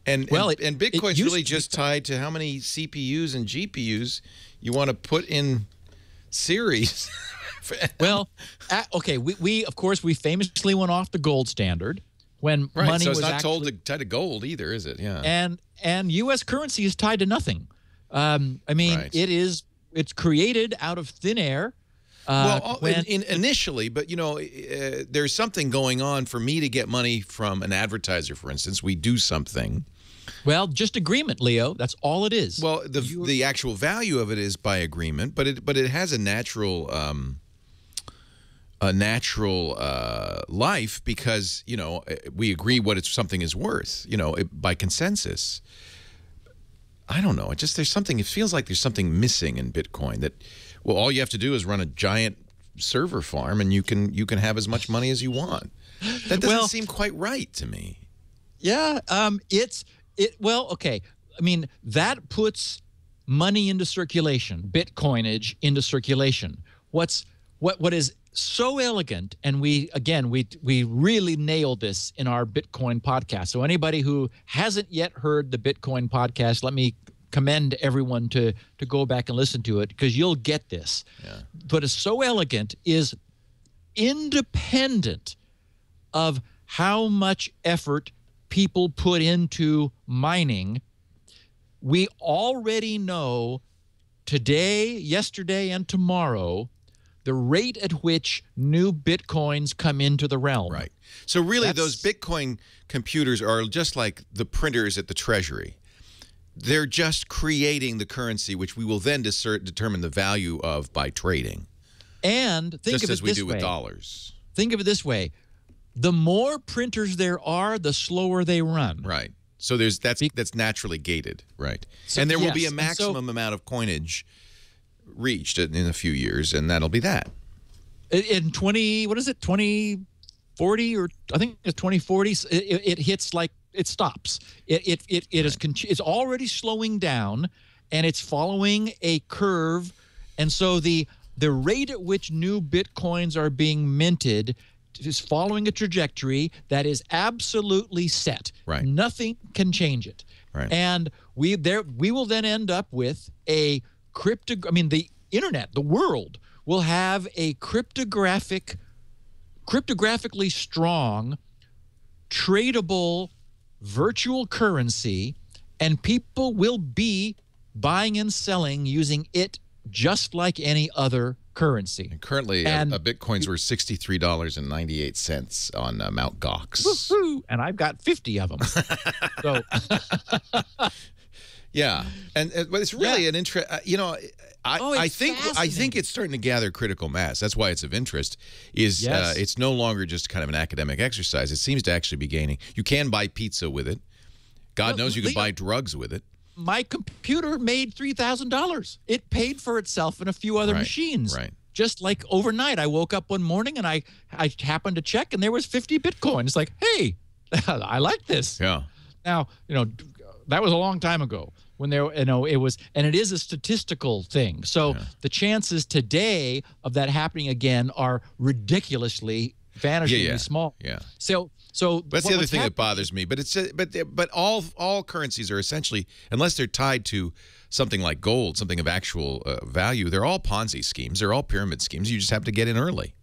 And Bitcoin's really just tied to how many CPUs and GPUs you want to put in series. Well, okay, we of course we famously went off the gold standard when money was not tied to gold either, is it? Yeah. And U.S. currency is tied to nothing. I mean, it's created out of thin air. Initially, but there's something going on. For me to get money from an advertiser, for instance, we do something. Well, just agreement, Leo. That's all it is. Well, the actual value of it is by agreement, but it has a natural life because we agree what something is worth. By consensus. I don't know. It feels like there's something missing in Bitcoin that. Well, all you have to do is run a giant server farm, and you can have as much money as you want. That doesn't seem quite right to me. Yeah, okay. I mean, that puts money into circulation, Bitcoinage into circulation. What is so elegant, and we really nailed this in our Bitcoin podcast. So anybody who hasn't yet heard the Bitcoin podcast, let me commend everyone to go back and listen to it because you'll get this. Yeah. But it's so elegant is independent of how much effort people put into mining. We already know today, yesterday, and tomorrow the rate at which new Bitcoins come into the realm. Right. So really those Bitcoin computers are just like the printers at the Treasury. They're just creating the currency, which we will then determine the value of by trading. And think of it this way. Just as we do with dollars. Think of it this way. The more printers there are, the slower they run. Right. So that's naturally gated. Right. So, and there will be a maximum amount of coinage reached in a few years, and that'll be that. In 2040 or I think it's 2040, it hits like it stops. It's already slowing down, and it's following a curve, and so the rate at which new Bitcoins are being minted is following a trajectory that is absolutely set. Right. Nothing can change it. Right. And we will then end up with the internet, the world will have a cryptographically strong, tradable virtual currency, and people will be buying and selling using it just like any other currency. And currently, a Bitcoin's worth $63.98 on Mt. Gox. And I've got 50 of them. So, yeah, but it's really an interest. I think it's starting to gather critical mass. That's why it's of interest. It's no longer just kind of an academic exercise. It seems to actually be gaining. You can buy pizza with it. God knows you can buy drugs with it. My computer made $3,000. It paid for itself and a few other machines. Right. Just like overnight, I woke up one morning and I happened to check, and there was 50 Bitcoin. It's like, hey, I like this. Yeah. Now, that was a long time ago when it was, and it is a statistical thing. So the chances today of that happening again are ridiculously vanishingly small. Yeah. So that's the other thing that bothers me. But but all currencies are essentially, unless they're tied to something like gold, something of actual value, they're all Ponzi schemes. They're all pyramid schemes. You just have to get in early.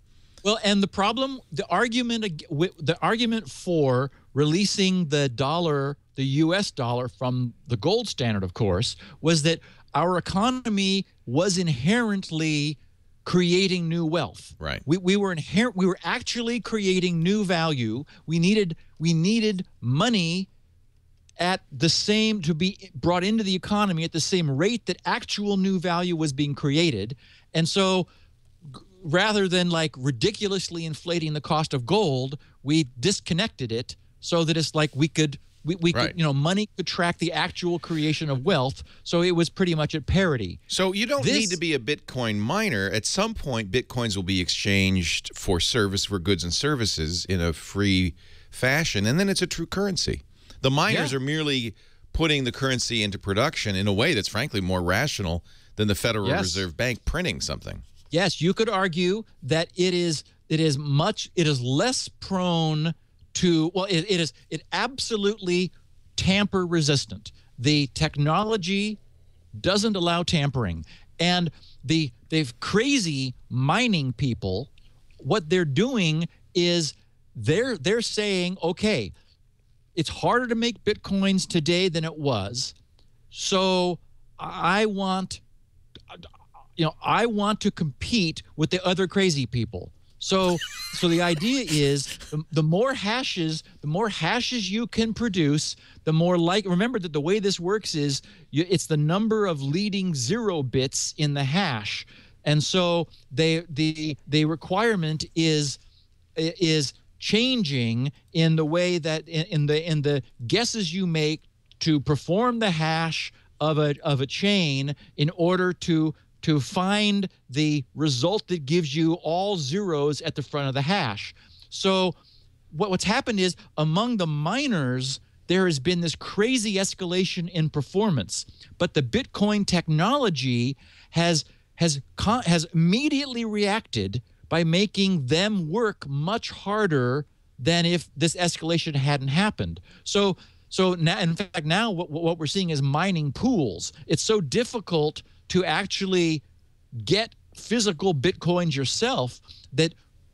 Well, and the argument for releasing the U.S. dollar from the gold standard, of course, was that our economy was inherently creating new wealth. Right. We were actually creating new value. We needed money at the same, to be brought into the economy at the same rate that actual new value was being created. And so rather than like ridiculously inflating the cost of gold, we disconnected it so that it's like we could, right. you know, money could track the actual creation of wealth. So it was pretty much at parity. So you don't need to be a Bitcoin miner. At some point, Bitcoins will be exchanged for goods and services in a free fashion, and then it's a true currency. The miners are merely putting the currency into production in a way that's frankly more rational than the Federal Reserve Bank printing something. Yes, you could argue that it is less prone to, well, it absolutely tamper resistant. The technology doesn't allow tampering, and the crazy mining people, what they're doing is they're saying, okay, it's harder to make Bitcoins today than it was, so I want to compete with the other crazy people. So the idea is the more hashes you can produce, the more remember that the way this works is it's the number of leading 0 bits in the hash. And so the requirement is changing in the way that in the guesses you make to perform the hash of a chain in order to find the result that gives you all zeros at the front of the hash. So what's happened is among the miners, there has been this crazy escalation in performance, but the Bitcoin technology has immediately reacted by making them work much harder than if this escalation hadn't happened. So now, in fact, now what we're seeing is mining pools. It's so difficult to actually get physical Bitcoins yourself that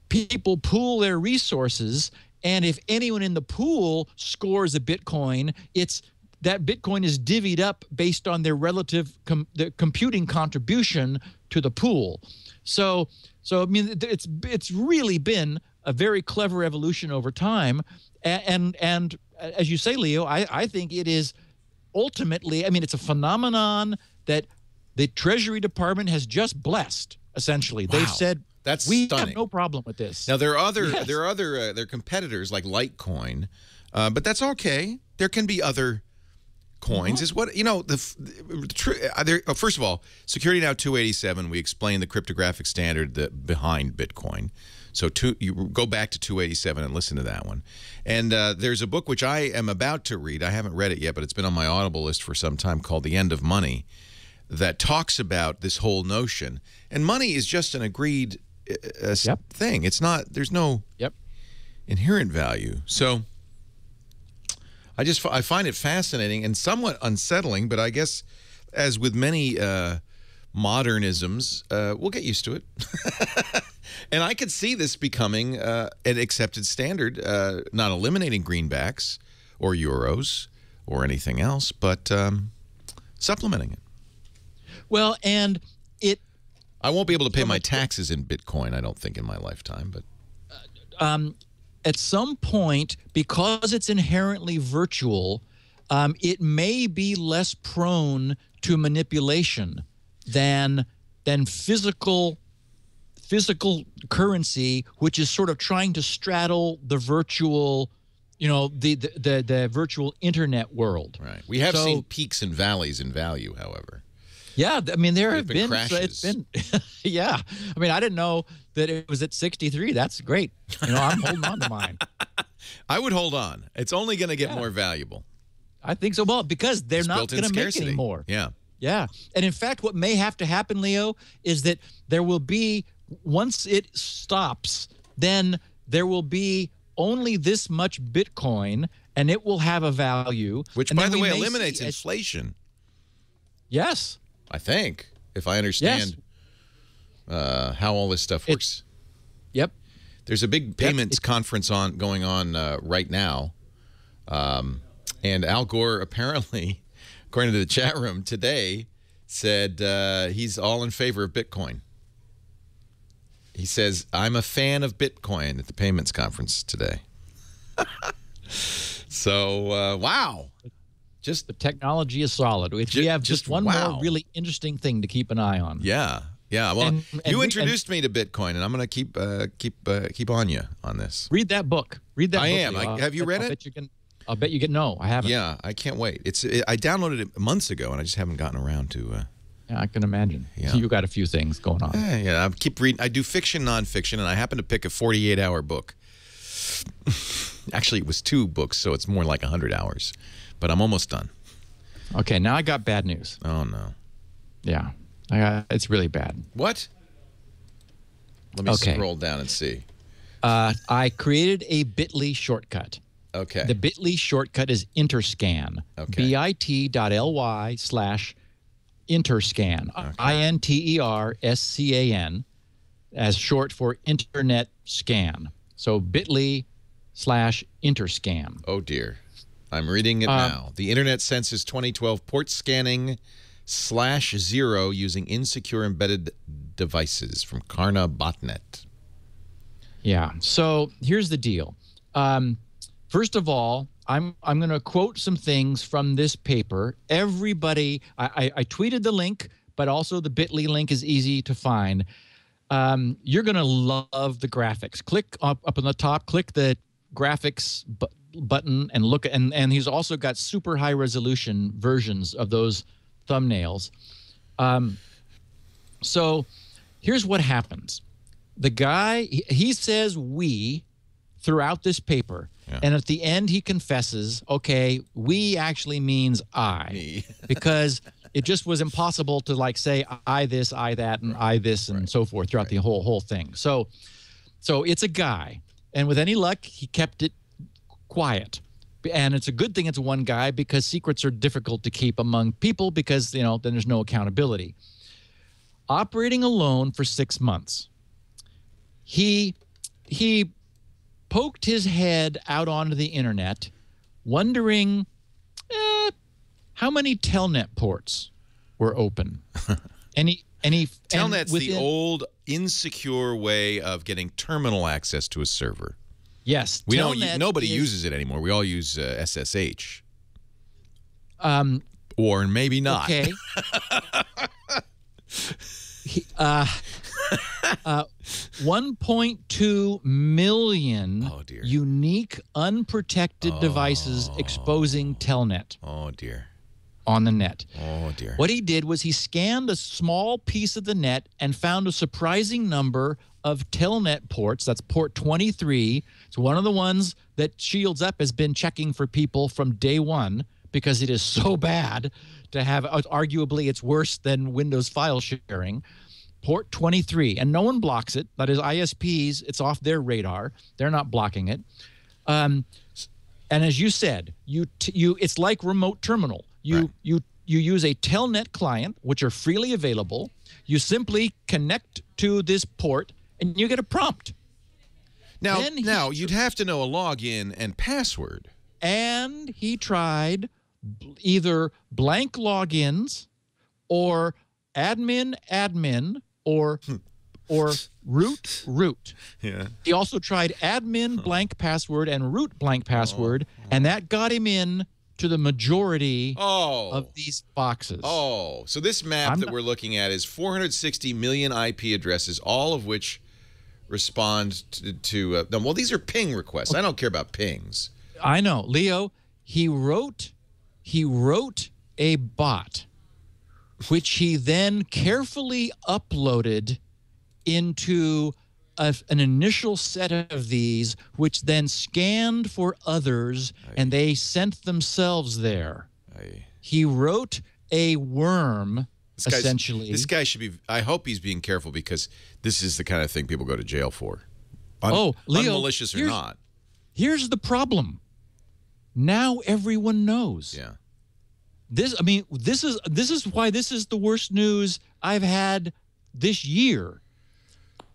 people pool their resources, and if anyone in the pool scores a Bitcoin, that Bitcoin is divvied up based on their relative the computing contribution to the pool. So I mean, it's really been a very clever evolution over time, and as you say, Leo, I think it is ultimately, I mean, it's a phenomenon that the Treasury Department has just blessed. Essentially, they've said we stunning. have no problem with this. Now there are other competitors like Litecoin, but that's okay. There can be other coins. Is what, you know, first of all, Security Now 287, we explained the cryptographic standard behind Bitcoin. So you go back to 287 and listen to that one. And there's a book which I am about to read. I haven't read it yet, but it's been on my Audible list for some time, called The End of Money, that talks about this whole notion. And money is just an agreed thing. It's not, there's no inherent value. So I find it fascinating and somewhat unsettling, but I guess as with many modernisms, we'll get used to it. And I could see this becoming an accepted standard, not eliminating greenbacks or euros or anything else, but supplementing it. Well, and I won't be able to pay my taxes in Bitcoin, I don't think, in my lifetime, but at some point, because it's inherently virtual, it may be less prone to manipulation than physical currency, which is sort of trying to straddle the virtual, you know, the virtual internet world. Right. We have seen peaks and valleys in value, however. Yeah, I mean, there have been crashes. It's been, yeah. I mean, I didn't know that it was at 63. That's great. You know, I'm holding on to mine. I would hold on. It's only going to get more valuable. I think so. Well, because they're not going to make any more. Yeah. Yeah. And in fact, what may have to happen, Leo, is that there will be, once it stops, then there will be only this much Bitcoin, and it will have a value. Which, by the way, eliminates inflation. Yes. I think, if I understand how all this stuff works. Yep. There's a big payments conference going on right now. And Al Gore, apparently, according to the chat room today, said he's all in favor of Bitcoin. He says, I'm a fan of Bitcoin at the payments conference today. So, wow. The technology is solid. We have just one more really interesting thing to keep an eye on. Yeah. Yeah. Well, you introduced me to Bitcoin, and I'm going to keep on you on this. Read that book. Read that book. I am. Have you read it? I'll bet you can. No, I haven't. Yeah, I can't wait. I downloaded it months ago, and I just haven't gotten around to. Yeah, I can imagine. Yeah. You got a few things going on. Yeah. I keep reading. I do fiction, nonfiction, and I happen to pick a 48-hour book. Actually, it was 2 books, so it's more like 100 hours. But I'm almost done. Okay, now I got bad news. Oh no. Yeah, it's really bad. What? Let me scroll down and see. I created a Bitly shortcut. Okay. The Bitly shortcut is Interscan. Okay. bit.ly/Interscan. Okay. INTERSCAN, as short for Internet Scan. So Bitly/Interscan. Oh dear. I'm reading it now. The Internet Census 2012 port scanning /0 using insecure embedded devices from Carna Botnet. Yeah. So here's the deal. First of all, I'm going to quote some things from this paper. Everybody, I tweeted the link, but also the Bitly link is easy to find. You're going to love the graphics. Click up on the top, click the graphics button and look, and he's also got super high resolution versions of those thumbnails. So here's what happens. The guy, he says we throughout this paper. Yeah. And at the end, he confesses, okay, we actually means I. Me. Because it just was impossible to like say I this, I that, and I this, and so forth throughout the whole thing. So it's a guy. And with any luck, he kept it quiet. And it's a good thing it's one guy, because secrets are difficult to keep among people, because, you know, then there's no accountability. Operating alone for 6 months. He poked his head out onto the internet, wondering how many Telnet ports were open. Telnet's the old insecure way of getting terminal access to a server. Yes, nobody uses it anymore. We all use SSH. Or maybe not. Okay. 1.2 million unique unprotected devices exposing Telnet. Oh dear. On the net. Oh dear. What he did was he scanned a small piece of the net and found a surprising number of Telnet ports. That's port 23. It's one of the ones that Shields Up has been checking for people from day one, because it is so bad to have. Arguably, it's worse than Windows file sharing. Port 23, and no one blocks it. That is, ISPs, it's off their radar. They're not blocking it. And as you said, it's like remote terminal. You use a Telnet client, which are freely available. You simply connect to this port, and you get a prompt. Now you'd have to know a login and password. And he tried either blank logins or admin or root. Yeah. He also tried admin blank password and root blank password, and that got him in to the majority of these boxes. Oh, so this map that we're looking at is 460 million IP addresses, all of which respond to well, these are ping requests. I don't care about pings. I know, Leo. He wrote a bot, which he then carefully uploaded into an initial set of these, which then scanned for others, and they sent themselves there. He wrote a worm, essentially. This guy should be, I hope he's being careful, because this is the kind of thing people go to jail for. Leo, unmalicious or not. Here's the problem. Now everyone knows. Yeah. This is why this is the worst news I've had this year.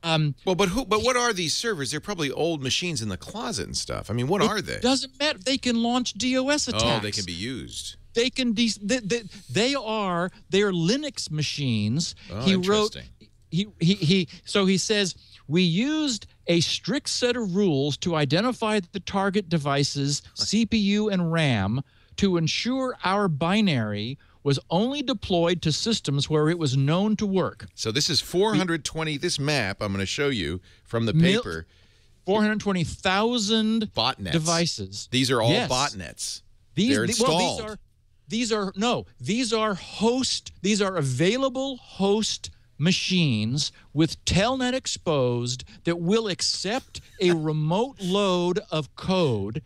But what are these servers? They're probably old machines in the closet and stuff. I mean, what are they? It doesn't matter. They can launch DOS attacks. Oh, they can be used. They can they are Linux machines. Oh, he interesting. So he says, we used a strict set of rules to identify the target devices, CPU and RAM, to ensure our binary was only deployed to systems where it was known to work. So this is 420, this map I'm going to show you from the paper. 420,000 botnets. Devices. These are all botnets. They're installed. These are available host machines with Telnet exposed that will accept a remote load of code.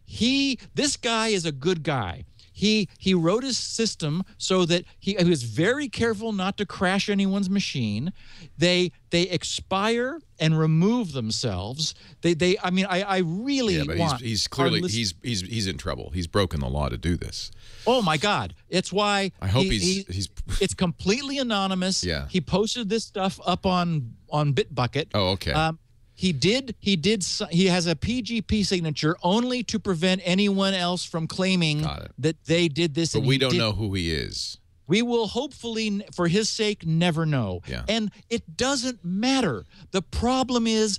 This guy is a good guy. He wrote his system so that he was very careful not to crash anyone's machine. They expire and remove themselves. I really want. He's clearly he's in trouble. He's broken the law to do this. Oh my God! It's why I hope he's. It's completely anonymous. Yeah. He posted this stuff up on Bitbucket. Oh, okay. He has a PGP signature only to prevent anyone else from claiming that they did this. But we don't know who he is. We will hopefully, for his sake, never know. Yeah. And it doesn't matter. The problem is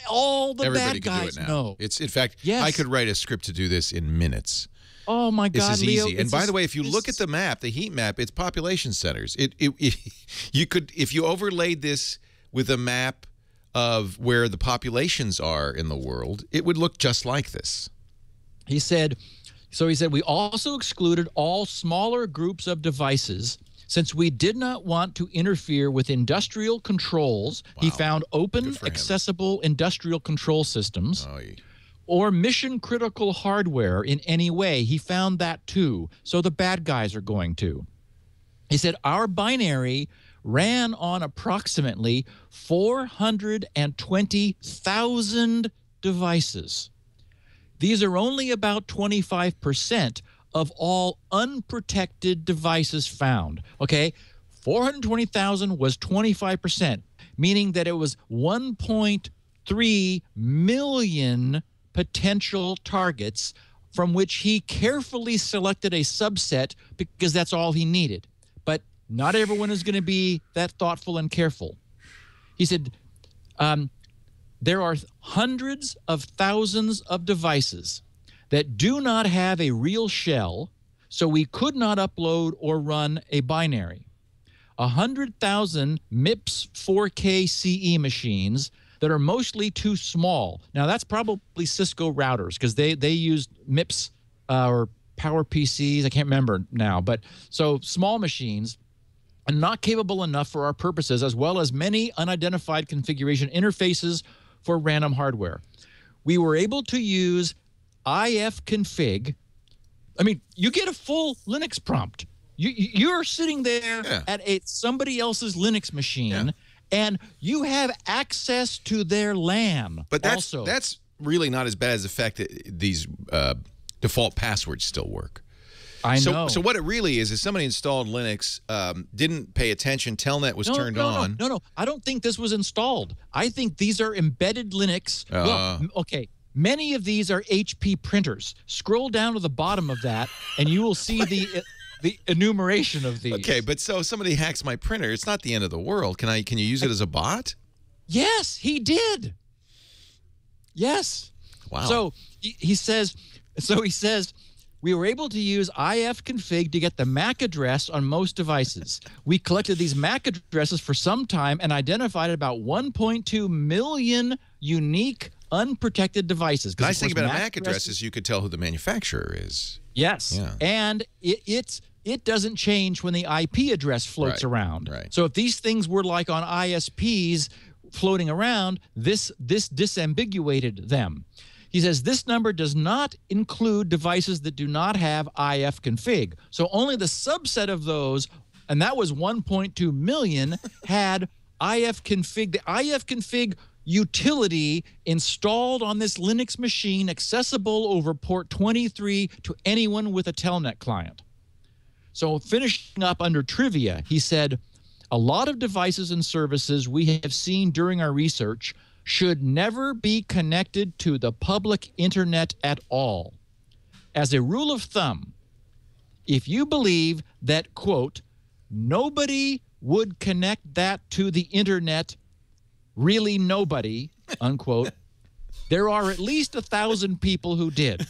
all the Everybody bad can guys do it now. know. It's, in fact, Yes. I could write a script to do this in minutes. Oh my God, this is Leo, easy. And by the way, if you look at the map, the heat map, it's population centers. You could, if you overlaid this with a map of where the populations are in the world, it would look just like this. He said, we also excluded all smaller groups of devices since we did not want to interfere with industrial controls. Wow. He found open, accessible industrial control systems or mission-critical hardware in any way. He found that too. So the bad guys are going to. He said, our binary ran on approximately 420,000 devices. These are only about 25% of all unprotected devices found. Okay, 420,000 was 25%, meaning that it was 1.3 million potential targets from which he carefully selected a subset because that's all he needed. But not everyone is going to be that thoughtful and careful. He said, there are hundreds of thousands of devices that do not have a real shell, so we could not upload or run a binary. 100,000 MIPS 4K CE machines that are mostly too small. Now, that's probably Cisco routers because they use MIPS or PowerPCs. I can't remember now. But so small machines and not capable enough for our purposes, as well as many unidentified configuration interfaces for random hardware. We were able to use ifconfig. I mean, you get a full Linux prompt. You're sitting there at somebody else's Linux machine, and you have access to their LAN. But that's really not as bad as the fact that these default passwords still work. I know. So what it really is somebody installed Linux, didn't pay attention, Telnet was turned on. No, I don't think this was installed. I think these are embedded Linux. Well, okay, many of these are HP printers. Scroll down to the bottom of that, and you will see the enumeration of these. Okay, but so somebody hacks my printer. It's not the end of the world. Can you use it as a bot? Yes, he did. Yes. Wow. So he says, we were able to use ifconfig to get the MAC address on most devices. We collected these MAC addresses for some time and identified about 1.2 million unique unprotected devices. Nice thing about a MAC address is you could tell who the manufacturer is. Yes, and it doesn't change when the IP address floats around. Right. So if these things were like on ISPs floating around, this disambiguated them. He says this number does not include devices that do not have ifconfig. So only the subset of those, and that was 1.2 million, had ifconfig. The ifconfig utility installed on this Linux machine, accessible over port 23 to anyone with a Telnet client. So finishing up under trivia, he said, a lot of devices and services we have seen during our research should never be connected to the public internet at all. As a rule of thumb, if you believe that, quote, nobody would connect that to the internet, really nobody, unquote, There are at least 1,000 people who did.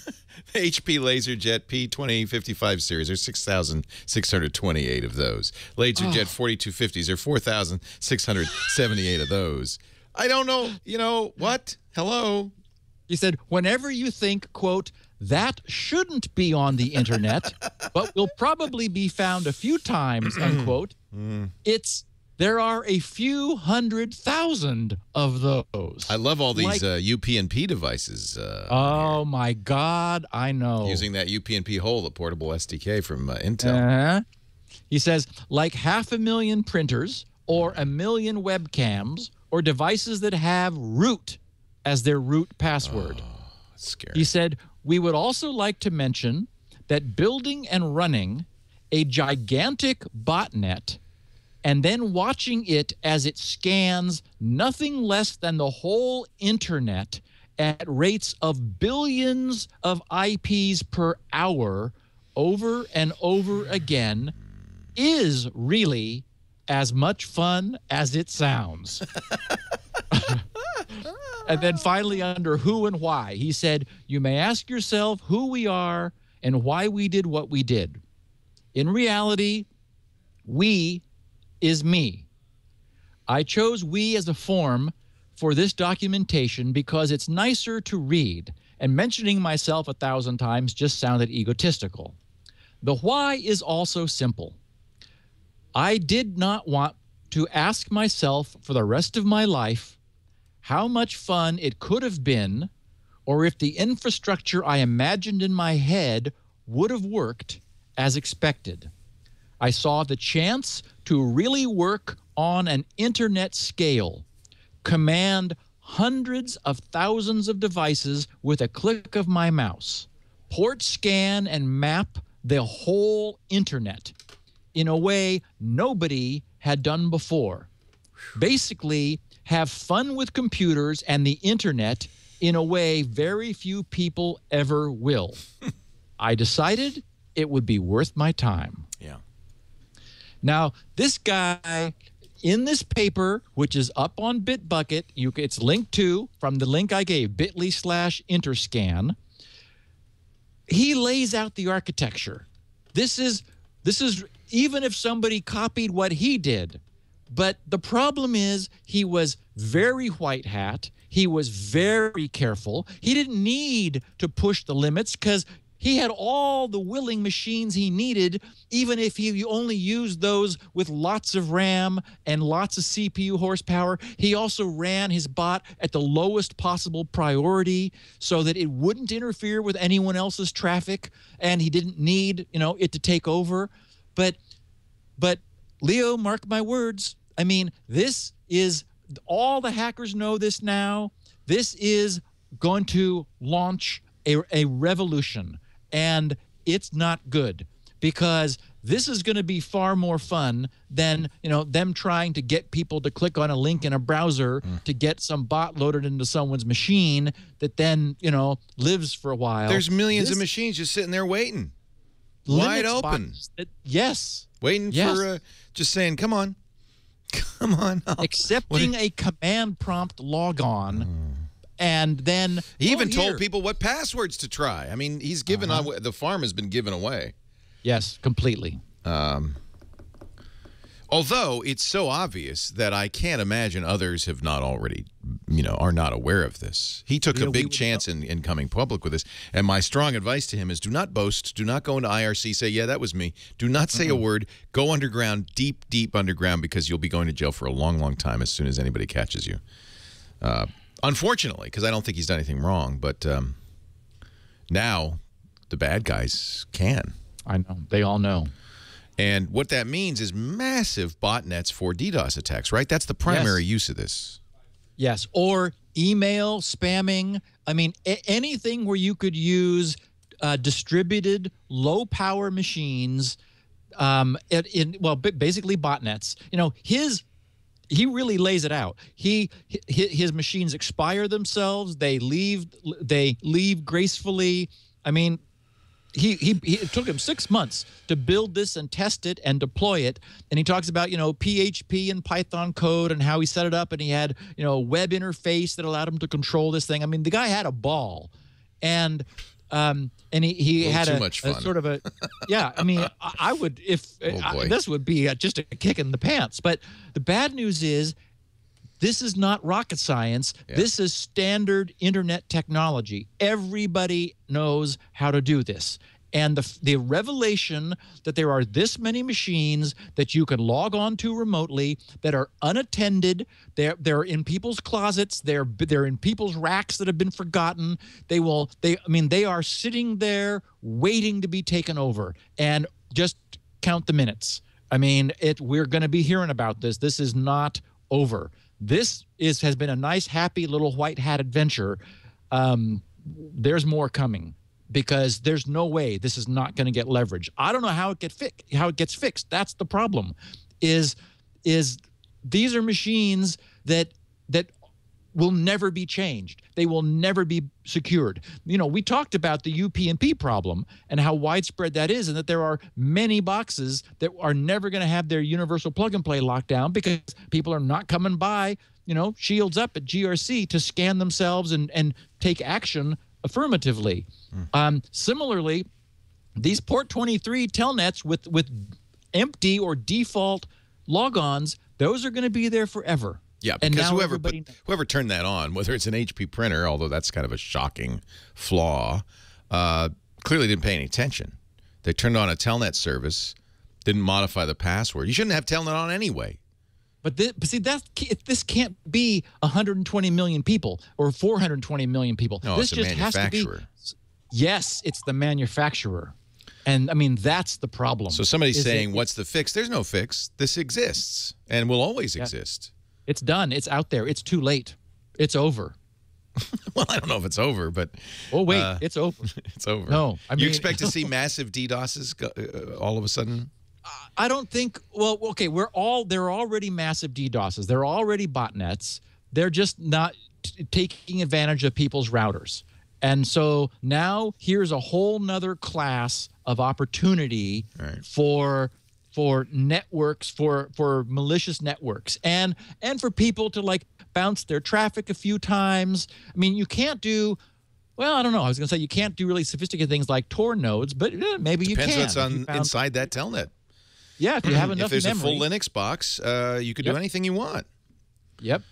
HP LaserJet P2055 series, there's 6,628 of those. LaserJet 4250s, there are 4,678 of those. I don't know, you know, what? Hello? He said, whenever you think, quote, that shouldn't be on the internet, but will probably be found a few times, unquote, there are a few 100,000 of those. I love all these UPnP devices. Oh, my God, I know. Using that UPnP hole, the portable SDK from Intel. He says, like 500,000 printers or 1 million webcams or devices that have root as their root password. Oh, that's scary. He said, we would also like to mention that building and running a gigantic botnet and then watching it as it scans nothing less than the whole internet at rates of billions of IPs per hour over and over again is really as much fun as it sounds. And then finally, under who and why, he said, you may ask yourself who we are and why we did what we did. In reality, we is me. I chose we as a form for this documentation because it's nicer to read, and mentioning myself 1,000 times just sounded egotistical. The why is also simple. I did not want to ask myself for the rest of my life how much fun it could have been, or if the infrastructure I imagined in my head would have worked as expected. I saw the chance to really work on an internet scale, command hundreds of thousands of devices with a click of my mouse, port scan and map the whole internet in a way nobody had done before. Basically, have fun with computers and the internet in a way very few people ever will. I decided it would be worth my time. Yeah. Now, this guy in this paper, which is up on Bitbucket, it's linked to from the link I gave, bit.ly/interscan. He lays out the architecture. This is even if somebody copied what he did. But the problem is he was very white hat. He was very careful. He didn't need to push the limits because he had all the willing machines he needed, even if he only used those with lots of RAM and lots of CPU horsepower. He also ran his bot at the lowest possible priority so that it wouldn't interfere with anyone else's traffic, and he didn't need, it to take over. But Leo, mark my words. I mean, this is, all the hackers know this now. This is going to launch a revolution, and it's not good because this is going to be far more fun than, them trying to get people to click on a link in a browser to get some bot loaded into someone's machine that then, lives for a while. There's millions of machines just sitting there waiting. Wide open. Yes. Waiting for, just saying, come on. Come on. Accepting a command prompt logon, and then he even told people what passwords to try. I mean, he's given the farm has been given away. Yes, completely. Although it's so obvious that I can't imagine others have not already, are not aware of this. He took a big chance in coming public with this. And my strong advice to him is do not boast. Do not go into IRC, say, yeah, that was me. Do not say a word. Go underground, deep, deep underground, because you'll be going to jail for a long, long time as soon as anybody catches you. Unfortunately, because I don't think he's done anything wrong. But now the bad guys can. I know. They all know. And what that means is massive botnets for DDoS attacks, right? That's the primary use of this. Yes, or email spamming. I mean, anything where you could use distributed low-power machines, basically botnets. He really lays it out. His machines expire themselves. They leave gracefully. I mean, it took him 6 months to build this and test it and deploy it. And he talks about, PHP and Python code and how he set it up, and he had, a web interface that allowed him to control this thing. I mean, the guy had a ball. And he had a sort of a, yeah, I mean, I would, this would be just a kick in the pants. But the bad news is, this is not rocket science. Yeah. This is standard internet technology. Everybody knows how to do this. And the revelation that there are this many machines that you can log on to remotely that are unattended, they're in people's closets, they're in people's racks that have been forgotten. They are sitting there waiting to be taken over. And just count the minutes. I mean, we're going to be hearing about this. This is not over. This has been a nice, happy little white hat adventure. There's more coming, because there's no way this is not going to get leverage. I don't know how it gets fixed. That's the problem. Is these are machines that will never be changed. They will never be secured. We talked about the UPnP problem and how widespread that is, and that there are many boxes that are never going to have their universal plug and play locked down because people are not coming by, shields up at GRC to scan themselves and take action affirmatively. Similarly, these port 23 telnets with empty or default logons, those are going to be there forever. Yeah, because whoever turned that on, whether it's an HP printer, although that's kind of a shocking flaw, clearly didn't pay any attention. They turned on a Telnet service, didn't modify the password. You shouldn't have Telnet on anyway. But see, this can't be 120 million people or 420 million people. No, this it's just a manufacturer. Has to be. Yes, it's the manufacturer. And, I mean, that's the problem. So somebody's saying, what's the fix? There's no fix. This exists and will always exist. It's done. It's out there. It's too late. It's over. Well, I don't know if it's over, but... Oh, wait. It's over. It's over. No. I mean, you expect to see massive DDoSes all of a sudden? I don't think... Well, okay, there are already massive DDoSes. There are already botnets. They're just not taking advantage of people's routers. And so now here's a whole nother class of opportunity for networks, for malicious networks, and for people to bounce their traffic a few times. I mean, you can't do, well, I don't know. I was going to say you can't do really sophisticated things like Tor nodes, but maybe you can. Depends what's inside that telnet. Yeah, if you have enough memory. If there's a full Linux box, you could do anything you want. Yep.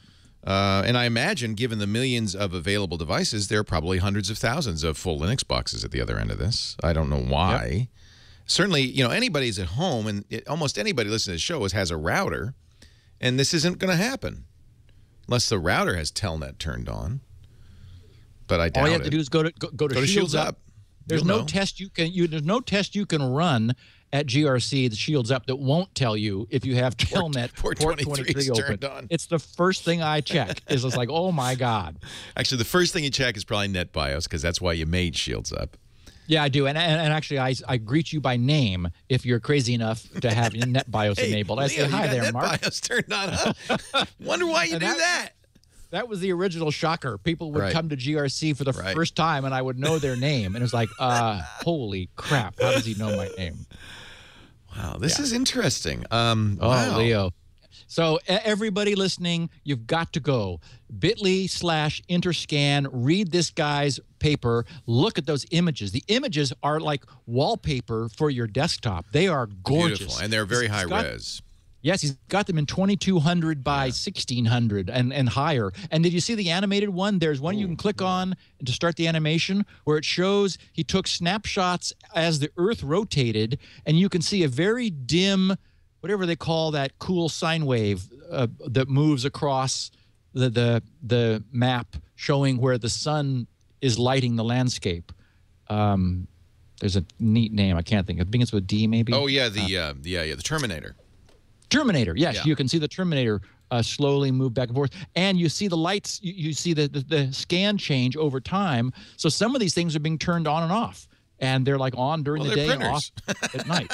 And I imagine, given the millions of available devices, there are probably hundreds of thousands of full Linux boxes at the other end of this. I don't know why. Yep. Certainly, anybody's at home, and almost anybody listening to the show has a router, and this isn't going to happen unless the router has Telnet turned on. But I doubt it. All you have to do is go to Shields Up. There's no test you can run at GRC, the Shields Up, that won't tell you if you have Telnet port 23 open. It's the first thing I check. It's like, oh my God. Actually, the first thing you check is probably NetBIOS, because that's why you made Shields Up. Yeah, I do. And actually, I greet you by name if you're crazy enough to have NetBIOS enabled. I say, hi there, Mark. NetBIOS turned on. Wonder why you do that. That was the original shocker. People would come to GRC for the first time, and I would know their name. And it was like, holy crap, how does he know my name? Wow, this is interesting. Oh, wow. Leo. So everybody listening, you've got to go bit.ly/interscan, read this guy's paper, look at those images. The images are like wallpaper for your desktop. They are gorgeous. Beautiful, and they're very high res. Yes, he's got them in 2200 by 1600 and higher. And did you see the animated one? There's one you can click on to start the animation where it shows he took snapshots as the Earth rotated, and you can see a very dim, whatever they call that cool sine wave that moves across the map, showing where the sun is lighting the landscape. There's a neat name. I can't think. It begins with D, maybe. Oh yeah, the Terminator. Terminator, yes. You can see the Terminator slowly move back and forth. And you see the lights, you see the scan change over time. So some of these things are being turned on and off. And they're like on during the day and off at night.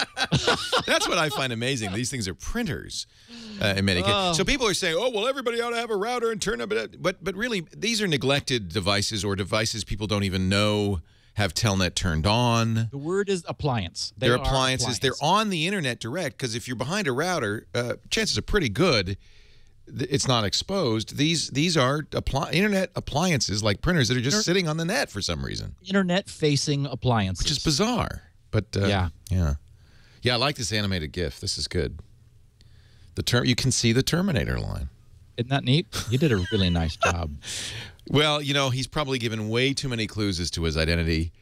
That's what I find amazing. These things are printers in many cases. So people are saying, oh, well, everybody ought to have a router and turn up. But really, these are neglected devices or devices people don't even know have Telnet turned on. The word is appliance. They're appliances. They're on the internet direct, because if you're behind a router, chances are pretty good it's not exposed. These are internet appliances like printers that are just sitting on the net for some reason. Internet-facing appliances. Which is bizarre. But yeah. I like this animated GIF. This is good. You can see the Terminator line. Isn't that neat? You did a really nice job. Well, you know, he's probably given way too many clues as to his identity.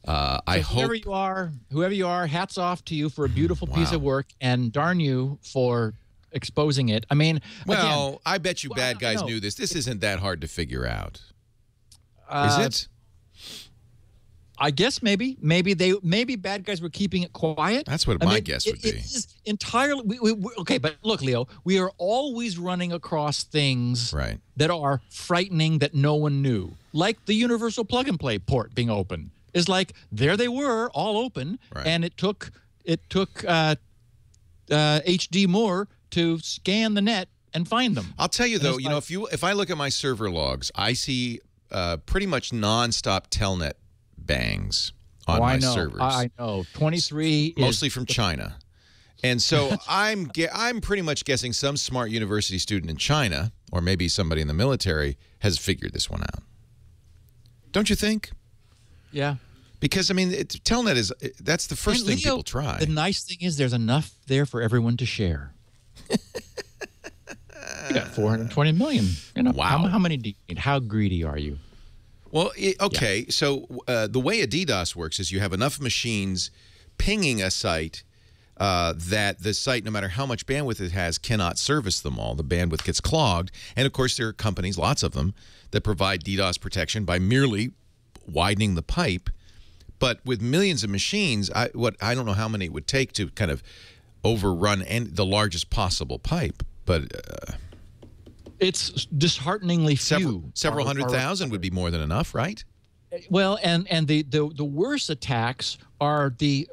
I hope whoever you are, hats off to you for a beautiful piece of work, and darn you for exposing it. I mean, well, again, I bet you bad guys knew this. This isn't that hard to figure out. Is it? I guess maybe bad guys were keeping it quiet. That's what my guess would be. It is entirely okay. But look, Leo, we are always running across things that are frightening that no one knew, like the universal plug-and-play port being open. Is like there they were all open, and it took HD Moore to scan the net and find them. I'll tell you though, you know, if I look at my server logs, I see pretty much nonstop Telnet bangs on my servers. I know. 23 mostly from China. And so I'm pretty much guessing some smart university student in China, or maybe somebody in the military, has figured this one out. Don't you think? Yeah. Because, I mean, Telnet that's the first thing people try. The nice thing is there's enough there for everyone to share. You got 420 million. You know, wow. How many do you need? How greedy are you? Well, okay. Yeah. So the way a DDoS works is you have enough machines pinging a site that the site, no matter how much bandwidth it has, cannot service them all. The bandwidth gets clogged. And, of course, there are companies, lots of them, that provide DDoS protection by merely widening the pipe. But with millions of machines, I don't know how many it would take to kind of overrun the largest possible pipe. But it's dishearteningly few. Several hundred thousand would be more than enough, right? Well, and the worst attacks are the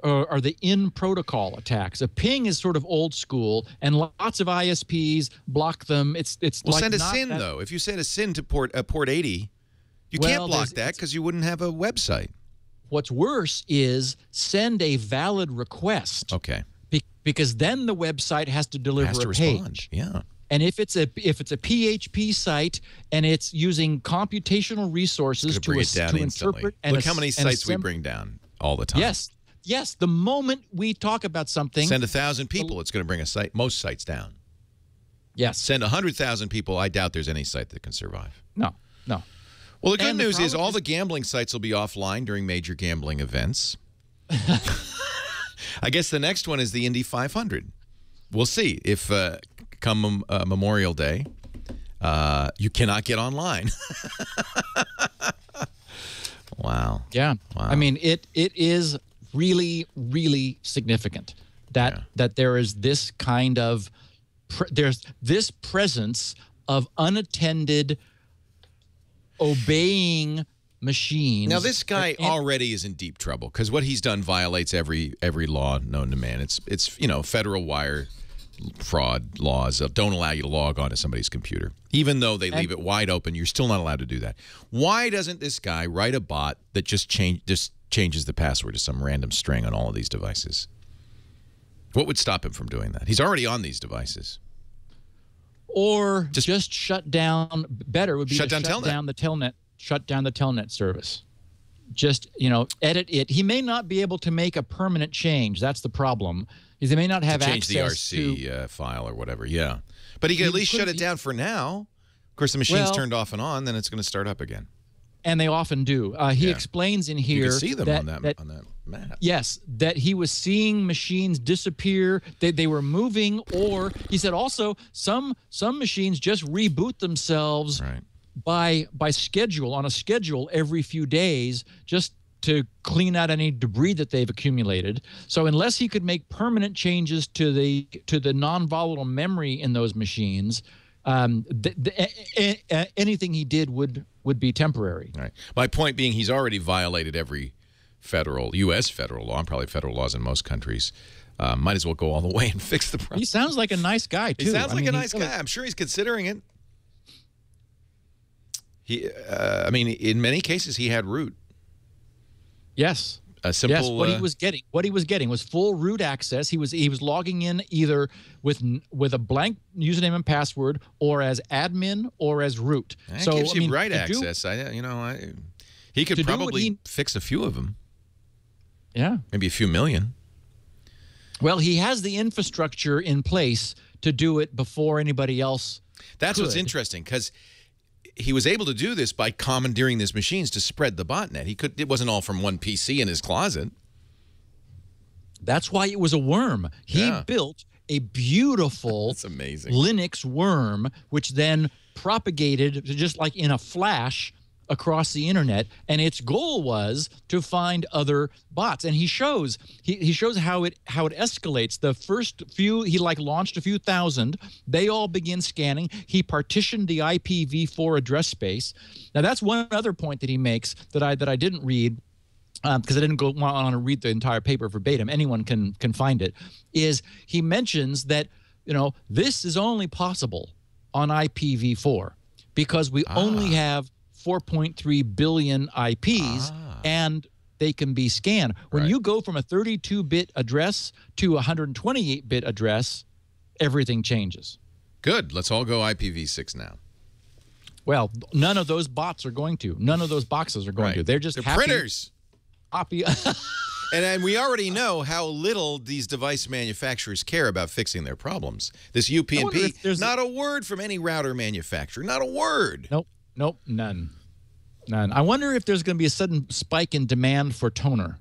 in protocol attacks. A ping is sort of old school, and lots of ISPs block them. It's well, like send a SYN though. If you send a SYN to port 80, you can't block that because you wouldn't have a website. What's worse is send a valid request. Okay. Because then the website has to deliver a page. Yeah. And if it's a PHP site and it's using computational resources to interpret and look how many sites we bring down all the time. Yes. The moment we talk about something, send 1,000 people, it's going to bring most sites down. Yes. Send 100,000 people, I doubt there's any site that can survive. No. Well, the good news is all the gambling sites will be offline during major gambling events. I guess the next one is the Indy 500. We'll see if come Memorial Day, you cannot get online. Wow. Yeah. Wow. I mean, it is really, really significant that there is this kind of there's this presence of unattended obeying machines. Now, this guy already is in deep trouble because what he's done violates every law known to man. It's you know, federal wire fraud laws don't allow you to log on to somebody's computer. Even though they leave it wide open, you're still not allowed to do that. Why doesn't this guy write a bot that just changes the password to some random string on all of these devices? What would stop him from doing that? He's already on these devices. Or just shut down. Better would be shut to down the Telnet. Shut down the Telnet service. Just, you know, edit it. He may not be able to make a permanent change. That's the problem. He may not have access access to change the RC file or whatever. Yeah, but he can at least shut it down for now. Of course, the machine's turned off and on, then it's going to start up again. And they often do. He explains in here. You can see them on that map. Yes, that he was seeing machines disappear. They were moving, or he said also some machines just reboot themselves by schedule, on a schedule every few days, just to clean out any debris that they've accumulated. So unless he could make permanent changes to the non-volatile memory in those machines, anything he did would be temporary. Right. My point being, he's already violated every U.S. federal law, and probably federal laws in most countries. Might as well go all the way and fix the problem. He sounds like a nice guy, too. He sounds like a nice guy. I'm sure he's considering it. I mean, in many cases, he had root. Yes. A simple. Yes. What he was getting was full root access. He was logging in either with a blank username and password, or as admin, or as root. That gives you right access. He could probably fix a few of them. Yeah. Maybe a few million. Well, he has the infrastructure in place to do it before anybody else. That's could. What's interesting, because he was able to do this by commandeering these machines to spread the botnet. It wasn't all from one PC in his closet. That's why it was a worm. He built a beautiful That's amazing. Linux worm, which then propagated just like in a flash across the internet, and its goal was to find other bots. And he shows how it escalates. The first few, he launched a few thousand. They all begin scanning. He partitioned the IPv4 address space. Now that's one other point that he makes that I didn't read, because I didn't go on to read the entire paper verbatim. Anyone can find it. Is he mentions that this is only possible on IPv4 because we only have 4.3 billion IPs, and they can be scanned. When you go from a 32-bit address to a 128-bit address, everything changes. Good. Let's all go IPv6 now. Well, none of those bots are going to. None of those boxes are going to. They're just printers. Happy. And we already know how little these device manufacturers care about fixing their problems. This UPnP, not a word from any router manufacturer. Not a word. Nope, none. I wonder if there's going to be a sudden spike in demand for toner.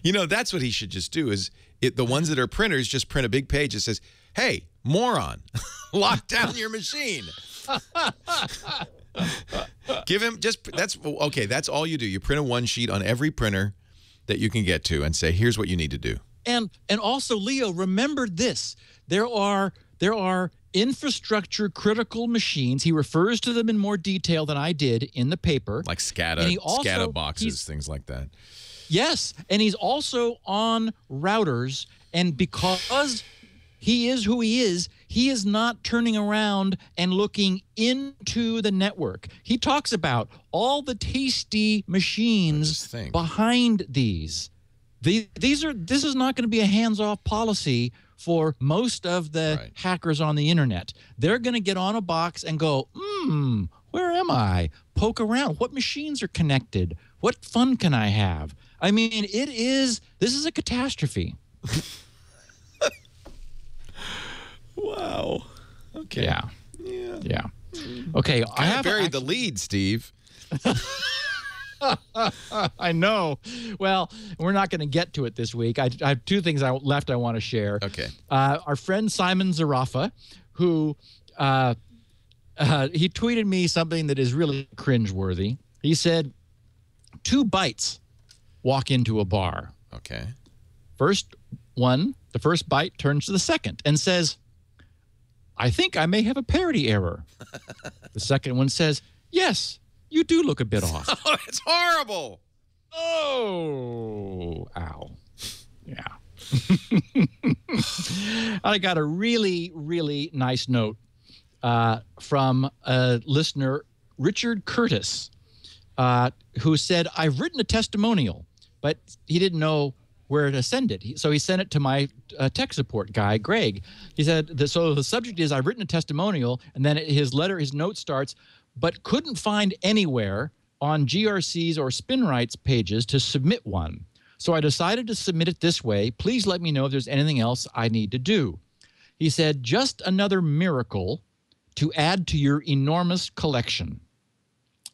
That's what he should just do. Is the ones that are printers just print a big page that says, "Hey, moron, lock down your machine." Give him that's all you do. You print a one sheet on every printer that you can get to and say, "Here's what you need to do." And also, Leo, remember this: there are infrastructure critical machines. He refers to them in more detail than I did in the paper, like SCADA boxes, things like that. Yes, and he's also on routers, and because he is who he is not turning around and looking into the network. He talks about all the tasty machines behind these. This is not going to be a hands-off policy for most of the hackers on the internet. They're going to get on a box and go, where am I? Poke around. What machines are connected? What fun can I have? I mean, this is a catastrophe. Wow. Okay. Yeah. Okay. I have buried the lead, Steve. I know. Well, we're not going to get to it this week. I have two things left I want to share. Okay. Our friend Simon Zarafa, who he tweeted me something that is really cringeworthy. He said, 2 bites walk into a bar. Okay. The first bite turns to the second and says, "I think I may have a parity error." The second one says, "Yes, you do look a bit off." Oh, it's horrible. Oh, ow. Yeah. I got a really, really nice note from a listener, Richard Curtis, who said, "I've written a testimonial," but he didn't know where to send it. So he sent it to my tech support guy, Greg. He said, so the subject is, "I've written a testimonial," and then his note starts, "but couldn't find anywhere on GRC's or SpinRight's pages to submit one. So I decided to submit it this way. Please let me know if there's anything else I need to do." He said, "Just another miracle to add to your enormous collection.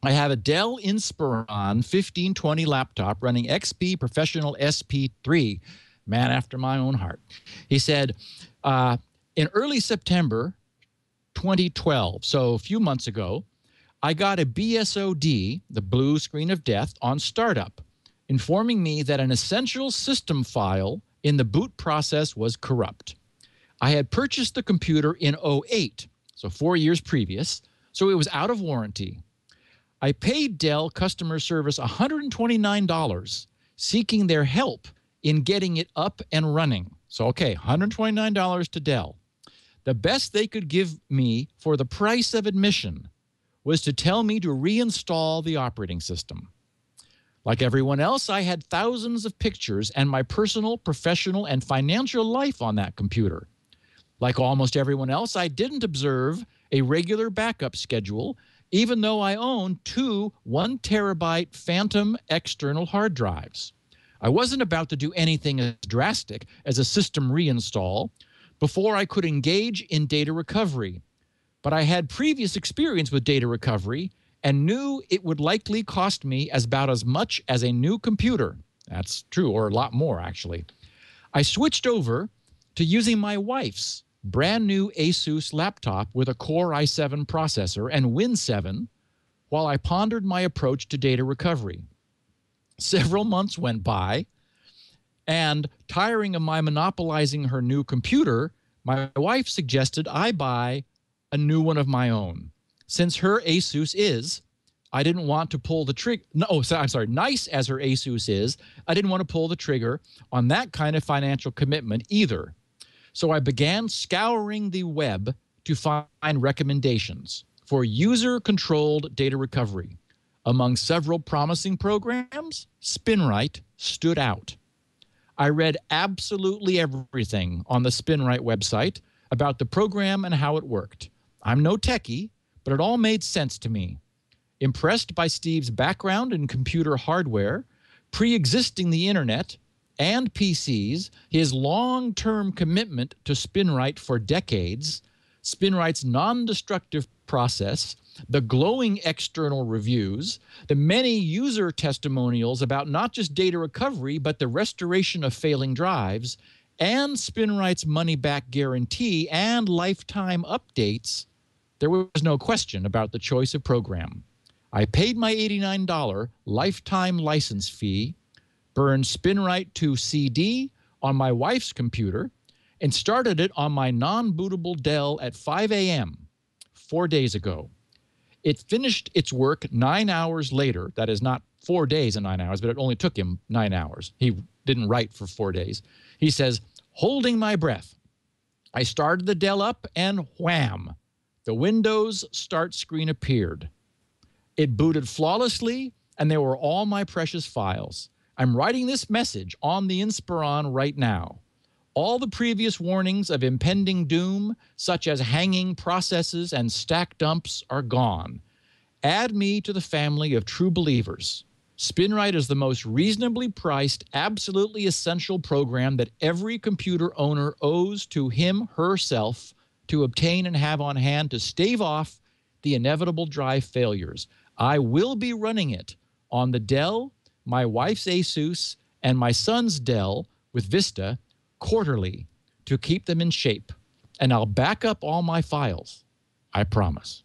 I have a Dell Inspiron 1520 laptop running XP Professional SP3, man after my own heart." He said, in early September 2012, so a few months ago, I got a BSOD, the blue screen of death, on startup, informing me that an essential system file in the boot process was corrupt. I had purchased the computer in 2008, so 4 years previous, so it was out of warranty. I paid Dell customer service $129, seeking their help in getting it up and running. So, okay, $129 to Dell. The best they could give me for the price of admission was to tell me to reinstall the operating system. Like everyone else, I had thousands of pictures and my personal, professional, and financial life on that computer. Like almost everyone else, I didn't observe a regular backup schedule, even though I own 2 1-terabyte phantom external hard drives. I wasn't about to do anything as drastic as a system reinstall before I could engage in data recovery. But I had previous experience with data recovery and knew it would likely cost me about as much as a new computer. That's true, or a lot more, actually. I switched over to using my wife's brand new Asus laptop with a Core i7 processor and Win 7 while I pondered my approach to data recovery. Several months went by, and tiring of my monopolizing her new computer, my wife suggested I buy a new one of my own. Since her Asus is, I didn't want to pull the trigger. No, I'm sorry, nice as her Asus is, I didn't want to pull the trigger on that kind of financial commitment either. So I began scouring the web to find recommendations for user-controlled data recovery. Among several promising programs, SpinRite stood out. I read absolutely everything on the SpinRite website about the program and how it worked. I'm no techie, but it all made sense to me. Impressed by Steve's background in computer hardware, pre-existing the internet and PCs, his long-term commitment to SpinRite for decades, SpinRite's non-destructive process, the glowing external reviews, the many user testimonials about not just data recovery, but the restoration of failing drives, and SpinRite's money-back guarantee and lifetime updates, there was no question about the choice of program. I paid my $89 lifetime license fee, burned SpinRite to CD on my wife's computer, and started it on my non-bootable Dell at 5 a.m. 4 days ago. It finished its work 9 hours later. That is not 4 days and 9 hours, but it only took him 9 hours. He didn't write for 4 days. He says, holding my breath, I started the Dell up and wham, the Windows Start screen appeared. It booted flawlessly, and there were all my precious files. I'm writing this message on the Inspiron right now. All the previous warnings of impending doom, such as hanging processes and stack dumps, are gone. Add me to the family of true believers. SpinRite is the most reasonably priced, absolutely essential program that every computer owner owes to him, herself, to obtain and have on hand to stave off the inevitable drive failures. I will be running it on the Dell, my wife's Asus, and my son's Dell with Vista quarterly to keep them in shape. And I'll back up all my files. I promise.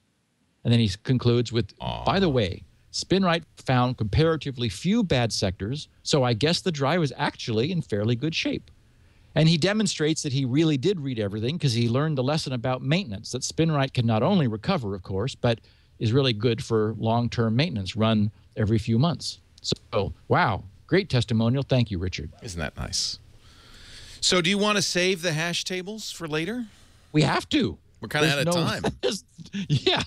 And then he concludes with, by the way, SpinRite found comparatively few bad sectors, so I guess the drive was actually in fairly good shape. And he demonstrates that he really did read everything because he learned the lesson about maintenance, that SpinRite can not only recover, of course, but is really good for long-term maintenance, run every few months. So, wow, great testimonial. Thank you, Richard. Isn't that nice? So do you want to save the hash tables for later? We have to. We're kind of out of time. Yeah,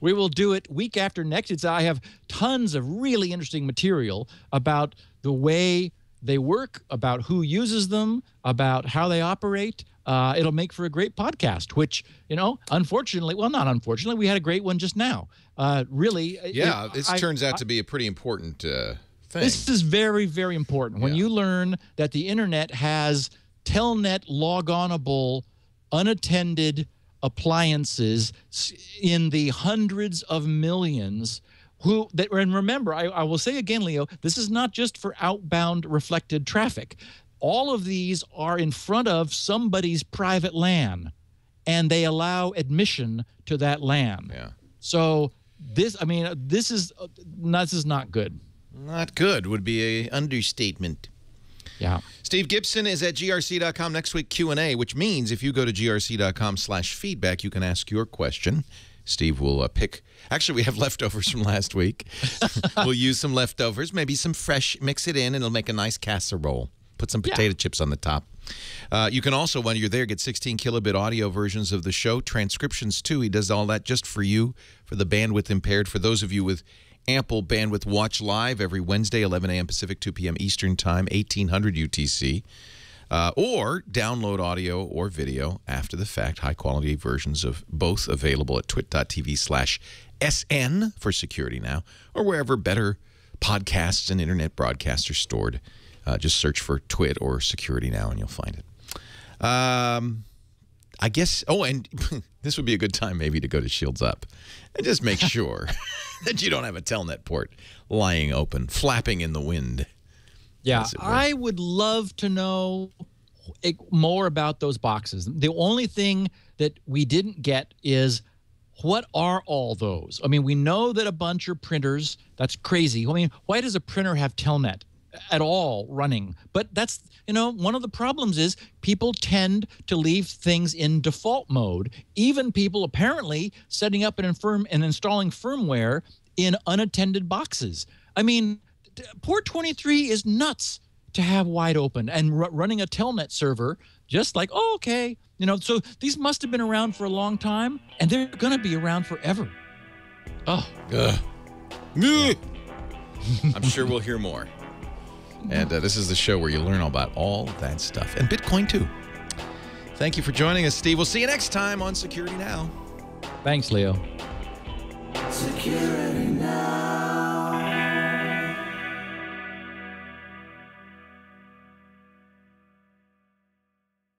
we will do it week after next. I have tons of really interesting material about the way they work, about who uses them, about how they operate. It'll make for a great podcast, which, you know, unfortunately, well, not unfortunately, we had a great one just now. Really. Yeah, this turns out to be a pretty important thing. This is very, very important. When you learn that the internet has Telnet logonable, unattended appliances in the hundreds of millions and remember, I will say again, Leo, this is not just for outbound reflected traffic. All of these are in front of somebody's private LAN, and they allow admission to that LAN. Yeah. So this, I mean, this is not good. Not good would be an understatement. Yeah. Steve Gibson is at grc.com next week Q&A, which means if you go to grc.com/feedback, you can ask your question. Steve will pick. Actually, we have leftovers from last week. We'll use some leftovers, maybe some fresh, mix it in, and it'll make a nice casserole. Put some potato chips on the top. You can also, when you're there, get 16 kilobit audio versions of the show, transcriptions too. He does all that just for you, for the bandwidth impaired. For those of you with ample bandwidth, watch live every Wednesday, 11 a.m. Pacific, 2 p.m. Eastern Time, 1800 UTC. Or download audio or video after the fact. High-quality versions of both available at twit.tv/SN for security now, or wherever better podcasts and internet broadcasts are stored. Just search for Twit or Security Now, and you'll find it. I guess, oh, and this would be a good time maybe to go to Shields Up and just make sure that you don't have a Telnet port lying open, flapping in the wind. Yeah, I would love to know more about those boxes. The only thing that we didn't get is, what are all those? I mean, we know that a bunch are printers. That's crazy. I mean, why does a printer have Telnet at all running? But that's, you know, one of the problems is people tend to leave things in default mode. Even people apparently setting up and installing firmware in unattended boxes. I mean, port 23 is nuts to have wide open, and running a Telnet server just like, oh, okay. You know, so these must have been around for a long time, and they're going to be around forever. Oh. I'm sure we'll hear more. And this is the show where you learn all about all that stuff. And Bitcoin, too. Thank you for joining us, Steve. We'll see you next time on Security Now. Thanks, Leo. Security Now.